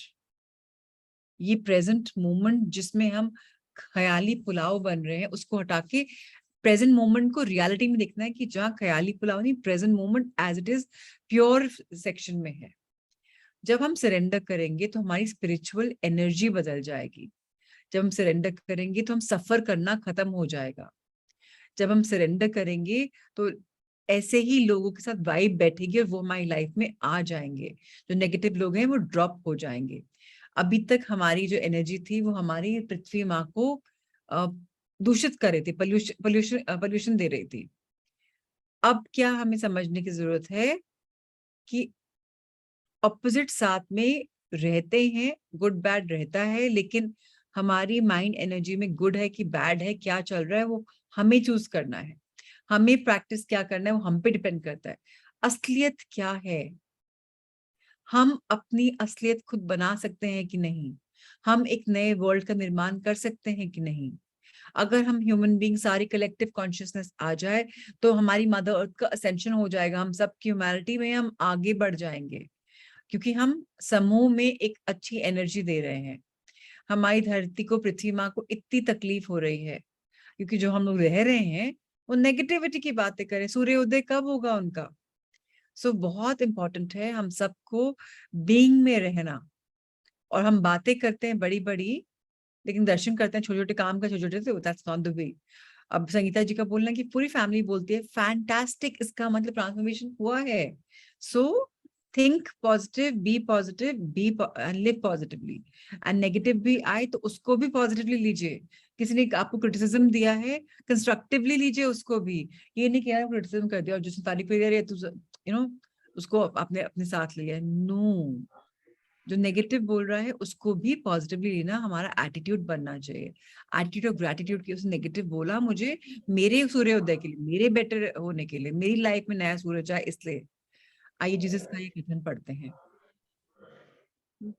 ये प्रेजेंट मोमेंट जिसमें हम ख्याली पुलाव बन रहे हैं, उसको हटा के प्रेजेंट मोमेंट को रियलिटी में देखना है कि जहाँ ख्याली पुलाव नहीं, present moment as it is pure section में है। जब हम सरेंडर करेंगे तो हमारी स्पिरिचुअल एनर्जी बदल जाएगी। जब हम सरेंडर करेंगे तो हम सफर करना खत्म हो जाएगा। जब हम सरेंडर करेंगे तो ऐसे ही लोगों के साथ वाइब बैठेगी और वो हमारी लाइफ में आ जाएंगे। जो नेगेटिव लोग हैं वो ड्रॉप हो जाएंगे। अभी तक हमारी जो एनर्जी थी वो हमारी पृथ्वी माँ को दूषित कर रही थी, पोल्यूशन दे रही थी। अब क्या हमें समझने की जरूरत है कि ऑपोजिट साथ में रहते हैं, गुड बैड रहता है, लेकिन हमारी माइंड एनर्जी में गुड है कि बैड है, क्या चल रहा है, वो हमें चूज करना है। हमें प्रैक्टिस क्या करना है वो हम पे डिपेंड करता है। असलियत क्या है, हम अपनी असलियत खुद बना सकते हैं कि नहीं, हम एक नए वर्ल्ड का निर्माण कर सकते हैं कि नहीं। अगर हम ह्यूमन बीइंग सारी कलेक्टिव कॉन्शियसनेस आ जाए तो हमारी मदर अर्थ का असेंशन हो जाएगा, हम सब की ह्यूमैनिटी में हम आगे बढ़ जाएंगे, क्योंकि हम समूह में एक अच्छी एनर्जी दे रहे हैं। हमारी धरती को, पृथ्वी माँ को इतनी तकलीफ हो रही है क्योंकि जो हम लोग रह रहे हैं वो नेगेटिविटी की बातें करें, सूर्योदय कब होगा उनका। सो बहुत इंपॉर्टेंट है हम सबको बीइंग में रहना। और हम बातें करते हैं बड़ी बड़ी, लेकिन दर्शन करते हैं छोटे छोटे काम का, छोटे छोटे से, दैट्स नॉट द वे। अब संगीता जी का बोलना कि पूरी फैमिली बोलती है फैंटास्टिक, इसका मतलब ट्रांसफॉर्मेशन हुआ है। So think positive, be live positively. And negative भी आए तो उसको भी पॉजिटिवली लीजिए। किसी ने आपको क्रिटिसिज्म दिया है, कंस्ट्रक्टिवली लीजिए उसको भी। ये नहीं किया क्रिटिसिज्म कर दिया और जिसने तारीफ कर दिया तू यू नो उसको आपने अपने साथ लिया। नो, जो नेगेटिव बोल रहा है उसको भी पॉजिटिवली लेना हमारा एटीट्यूड बनना चाहिए। एटीट्यूड ऑफ ग्रेटिट्यूड की, उसने नेगेटिव बोला मुझे मेरे सूर्योदय के लिए, मेरे बेटर होने के लिए, मेरी लाइफ में नया सूरज आए इसलिए। आइए जीसस का ये कथन पढ़ते हैं।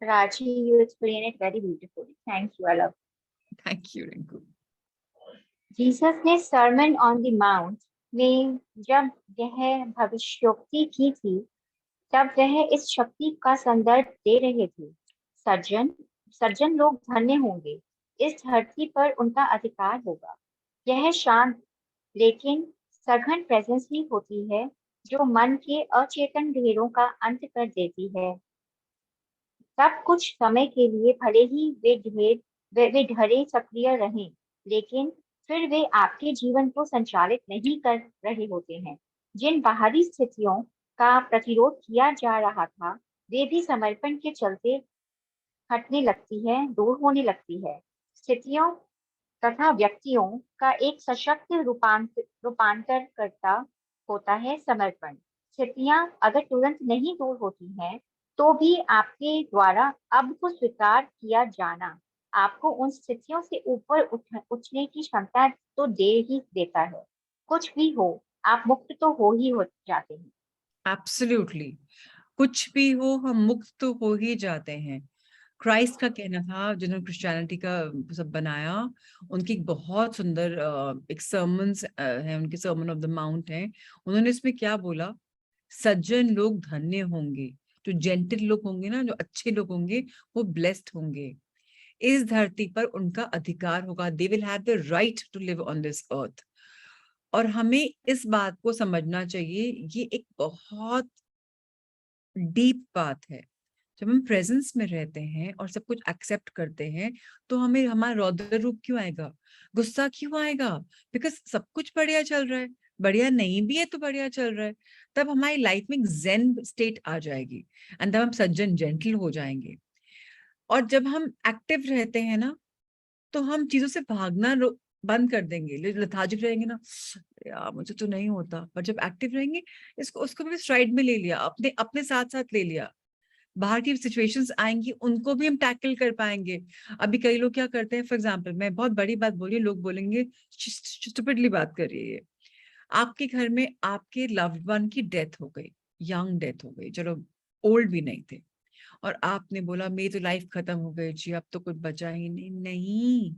Prachi, you explain it very beautifully. Thank you, I love. Thank you Rinku. Jesus ने सर्मन ऑन द माउंट में जब यह भविष्योक्ति की थी, तब वह इस शक्ति का संदर्भ दे रहे थे। सज्जन लोग धन्य होंगे, इस धरती पर उनका अधिकार होगा। यह शांत लेकिन सघन प्रेजेंस ही होती है जो मन के अचेतन ढेरों का अंत कर देती है। तब कुछ समय के लिए भले ही वे ढरे सक्रिय रहें, लेकिन फिर वे आपके जीवन को संचालित नहीं कर रहे होते हैं। जिन बाहरी स्थितियों का प्रतिरोध किया जा रहा था वे भी समर्पण के चलते हटने लगती है, दूर होने लगती है। स्थितियों तथा व्यक्तियों का एक सशक्त रूपांतर करता होता है समर्पण। स्थितियां अगर तुरंत नहीं दूर होती हैं, तो भी आपके द्वारा अब को स्वीकार किया जाना आपको उन स्थितियों से ऊपर उठने की क्षमता तो दे ही देता है। कुछ भी हो, आप मुक्त तो हो ही हो जाते हैं। एब्सोल्युटली, कुछ भी हो हम मुक्त तो हो ही जाते हैं। क्राइस्ट का कहना था, जिन्होंने क्रिश्चियनिटी का सब बनाया, उनकी एक बहुत सुंदर एक सर्मन्स है, उनके सर्मन ऑफ द माउंट है। उन्होंने इसमें क्या बोला, सज्जन लोग धन्य होंगे, जो जेंटल लोग होंगे ना, जो अच्छे लोग होंगे, वो ब्लेस्ड होंगे। इस धरती पर उनका अधिकार होगा, they will have the right to live on this earth. और हमें इस बात को समझना चाहिए, ये एक बहुत डीप बात है। जब हम प्रेजेंस में रहते हैं और सब कुछ एक्सेप्ट करते हैं, तो हमें हमारा रौद्र रूप क्यों आएगा, गुस्सा क्यों आएगा? बिकॉज सब कुछ बढ़िया चल रहा है। बढ़िया नहीं भी है तो बढ़िया चल रहा है। तब हमारी लाइफ में एक जेन स्टेट आ जाएगी एंड तब हम सज्जन जेंटल हो जाएंगे। और जब हम एक्टिव रहते हैं ना, तो हम चीजों से भागना बंद कर देंगे। लेथार्जिक रहेंगे ना, यार मुझे तो नहीं होता, पर जब एक्टिव रहेंगे, इसको उसको भी स्ट्राइड में ले लिया, अपने अपने साथ साथ ले लिया। बाहर की सिचुएशंस आएंगी, उनको भी हम टैकल कर पाएंगे। अभी कई लोग क्या करते हैं, फॉर एग्जांपल मैं बहुत बड़ी बात बोली, लोग बोलेंगे स्टूपिडली बात कर रही है ये। आपके घर में आपके लव्ड वन की डेथ हो गई, यंग डेथ हो गई, चलो ओल्ड भी नहीं थे, और आपने बोला मेरी तो लाइफ खत्म हो गई जी, अब तो कुछ बचा ही नहीं। नहीं,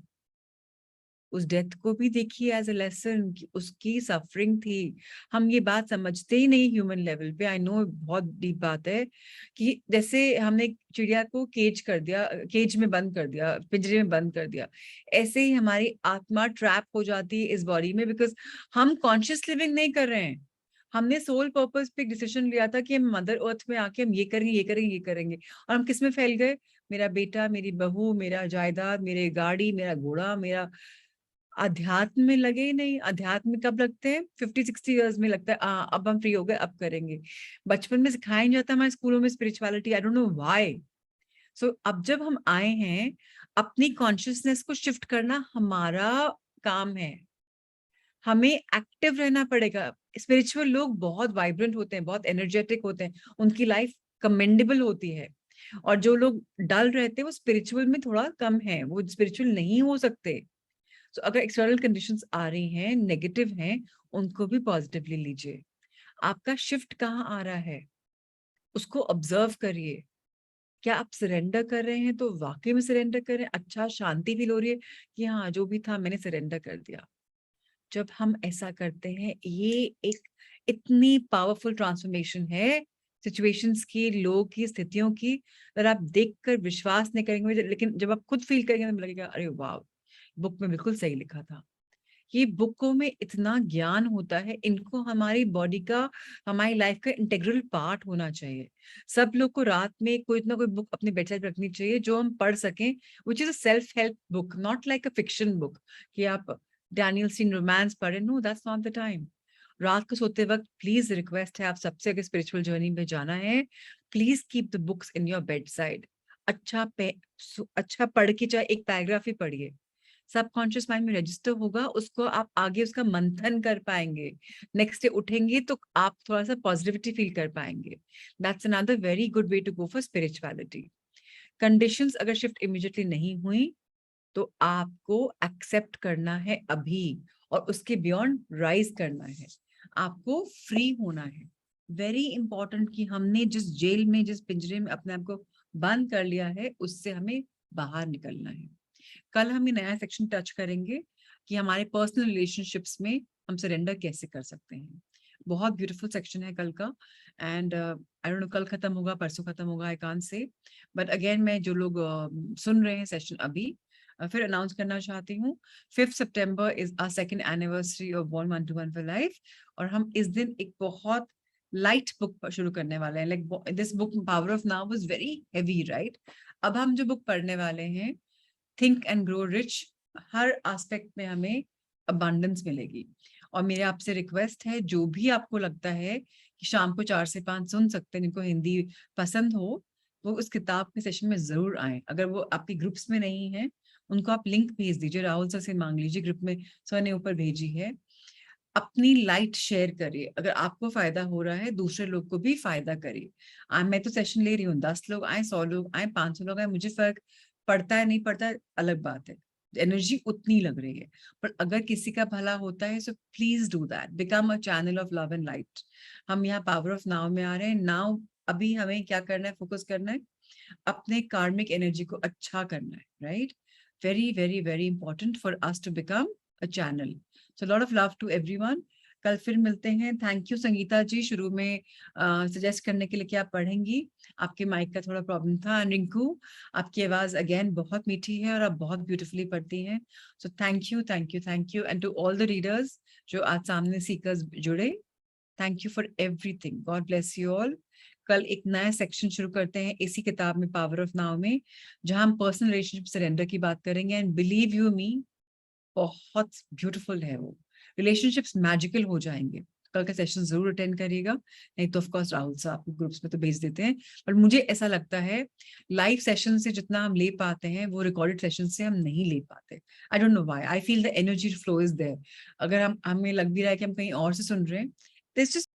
उस डेथ को भी देखिए एज अ लेसन कि उसकी सफरिंग थी। हम ये बात समझते ही नहीं ह्यूमन लेवल पे। आई नो बहुत डीप बात है कि जैसे हमने एक चिड़िया को केज कर दिया, केज में बंद कर दिया, पिंजरे में बंद कर दिया, ऐसे ही हमारी आत्मा ट्रैप हो जाती है इस बॉडी में, बिकॉज हम कॉन्शियस लिविंग नहीं कर रहे हैं। हमने सोल पर्पस पे डिसीजन लिया था कि हम मदर अर्थ में आके हम ये करेंगे, ये करेंगे, ये करेंगे, और हम किस में फैल गए? मेरा बेटा, मेरी बहू, मेरा जायदाद, मेरे गाड़ी, मेरा घोड़ा, मेरा अध्यात्म में लगे ही नहीं। अध्यात्म में कब लगते हैं? 50-60 इयर्स में लगता है, अब हम फ्री हो गए, अब करेंगे। बचपन में सिखाया नहीं जाता हमारे स्कूलों में spirituality, I don't know why. So अब जब हम आए हैं, अपनी कॉन्शियसनेस को शिफ्ट करना हमारा काम है। हमें एक्टिव रहना पड़ेगा। स्पिरिचुअल लोग बहुत वाइब्रेंट होते हैं, बहुत एनर्जेटिक होते हैं, उनकी लाइफ कमेंडेबल होती है। और जो लोग डल रहते हैं, वो स्पिरिचुअल में थोड़ा कम है, वो स्पिरिचुअल नहीं हो सकते। तो अगर एक्सटर्नल कंडीशंस आ रही हैं, नेगेटिव हैं, उनको भी पॉजिटिवली लीजिए। आपका शिफ्ट कहाँ आ रहा है, उसको ऑब्जर्व करिए। क्या आप सरेंडर कर रहे हैं तो वाकई में सरेंडर कर रहे हैं? अच्छा, शांति फील हो रही है कि हाँ जो भी था मैंने सरेंडर कर दिया। जब हम ऐसा करते हैं, ये एक इतनी पावरफुल ट्रांसफॉर्मेशन है सिचुएशंस की, लोग की, स्थितियों की। अगर आप देखकर विश्वास नहीं करेंगे, लेकिन जब आप खुद फील करेंगे तो लगेगा अरे वाह, बुक में बिल्कुल सही लिखा था। ये बुकों में इतना ज्ञान होता है, इनको हमारी बॉडी का, हमारी लाइफ का इंटीग्रल पार्ट होना चाहिए। सब लोग को रात में कोई ना कोई बुक अपने बेड साइड रखनी चाहिए जो हम पढ़ सकें, which is a self help book, not like a fiction book कि आप डैनियल स्टीन रोमांस पढ़े। No, that's not the time. रात को सोते वक्त प्लीज रिक्वेस्ट है आप सबसे, अगर स्पिरिचुअल जर्नी में जाना है, please keep the books in your bed side. अच्छा पढ़ के चाहे एक पैराग्राफ ही पढ़िए, सबकॉन्शियस माइंड में रजिस्टर होगा, उसको आप आगे उसका मंथन कर पाएंगे। नेक्स्ट डे उठेंगे तो आप थोड़ा सा पॉजिटिविटी फील कर पाएंगे। That's another very good way to go for spirituality. Conditions अगर शिफ्ट इमीडिएटली नहीं हुई, तो आपको एक्सेप्ट करना है अभी, और उसके बियॉन्ड राइज करना है। आपको फ्री होना है। वेरी इंपॉर्टेंट कि हमने जिस जेल में, जिस पिंजरे में अपने आप को बंद कर लिया है, उससे हमें बाहर निकलना है। कल हम ये नया सेक्शन टच करेंगे कि हमारे पर्सनल रिलेशनशिप्स में हम सरेंडर कैसे कर सकते हैं। बहुत ब्यूटीफुल सेक्शन है कल का। एंड आई डोंट नो कल खत्म होगा, परसों खत्म होगा, I can't say. But again मैं जो लोग सुन रहे हैं सेशन अभी, फिर अनाउंस करना चाहती हूँ। 5 September is our second anniversary of born 121 for life, और हम इस दिन एक बहुत लाइट बुक शुरू करने वाले हैं। Like this book power of now was very heavy, right? अब हम जो बुक पढ़ने वाले हैं, think and grow rich, her aspect में हमें अबंडेंस मिलेगी। और मेरे आपसे रिक्वेस्ट है, जो भी आपको लगता है कि शाम को 4 से 5 सुन सकते हैं, जिनको हिंदी पसंद हो, वो उस किताब के सेशन में जरूर आए। अगर वो आपके ग्रुप्स में नहीं है, उनको आप लिंक भेज दीजिए, राहुल सर से मांग लीजिए, ग्रुप में सर ने ऊपर भेजी है। अपनी लाइट शेयर करिए, अगर आपको फायदा हो रहा है दूसरे लोग को भी फायदा करिए। मैं तो सेशन ले रही हूँ, 10 लोग आए, 100 लोग आए, 500 लोग आए, मुझे फर्क पड़ता है नहीं पड़ता है अलग बात है, एनर्जी उतनी लग रही है। पर अगर किसी का भला होता है, so please do that, become a channel of love and light. हम यहाँ पावर ऑफ नाउ में आ रहे हैं। नाउ अभी हमें क्या करना है, फोकस करना है, अपने कार्मिक एनर्जी को अच्छा करना है, right? Very very very important for us to become a channel. So lot of love to everyone. कल फिर मिलते हैं। थैंक यू संगीता जी, शुरू में सजेस्ट करने के लिए कि आप पढ़ेंगी। आपके माइक का थोड़ा प्रॉब्लम था। रिंकू, आपकी आवाज अगेन बहुत मीठी है और आप बहुत ब्यूटीफुली पढ़ती हैं। So thank you thank you thank you, and to all the readers जो आज सामने सीकर्स जुड़े, thank you for everything. God bless you all. कल एक नया सेक्शन शुरू करते हैं इसी किताब में, पावर ऑफ नाउ में, जहां हम पर्सनल रिलेशनशिप सरेंडर की बात करेंगे। एंड बिलीव यू मी, बहुत ब्यूटीफुल है वो। रिलेशनशिप्स मैजिकल हो जाएंगे। कल का सेशन जरूर अटेंड करिएगा, नहीं तो ऑफ कोर्स राहुल साहब आपको ग्रुप्स में तो भेज देते हैं, पर मुझे ऐसा लगता है लाइव सेशन से जितना हम ले पाते हैं वो रिकॉर्डेड सेशन से हम नहीं ले पाते। I don't know why, I feel the energy flow is there. अगर हम हमें लग भी रहा है कि हम कहीं और से सुन रहे हैं,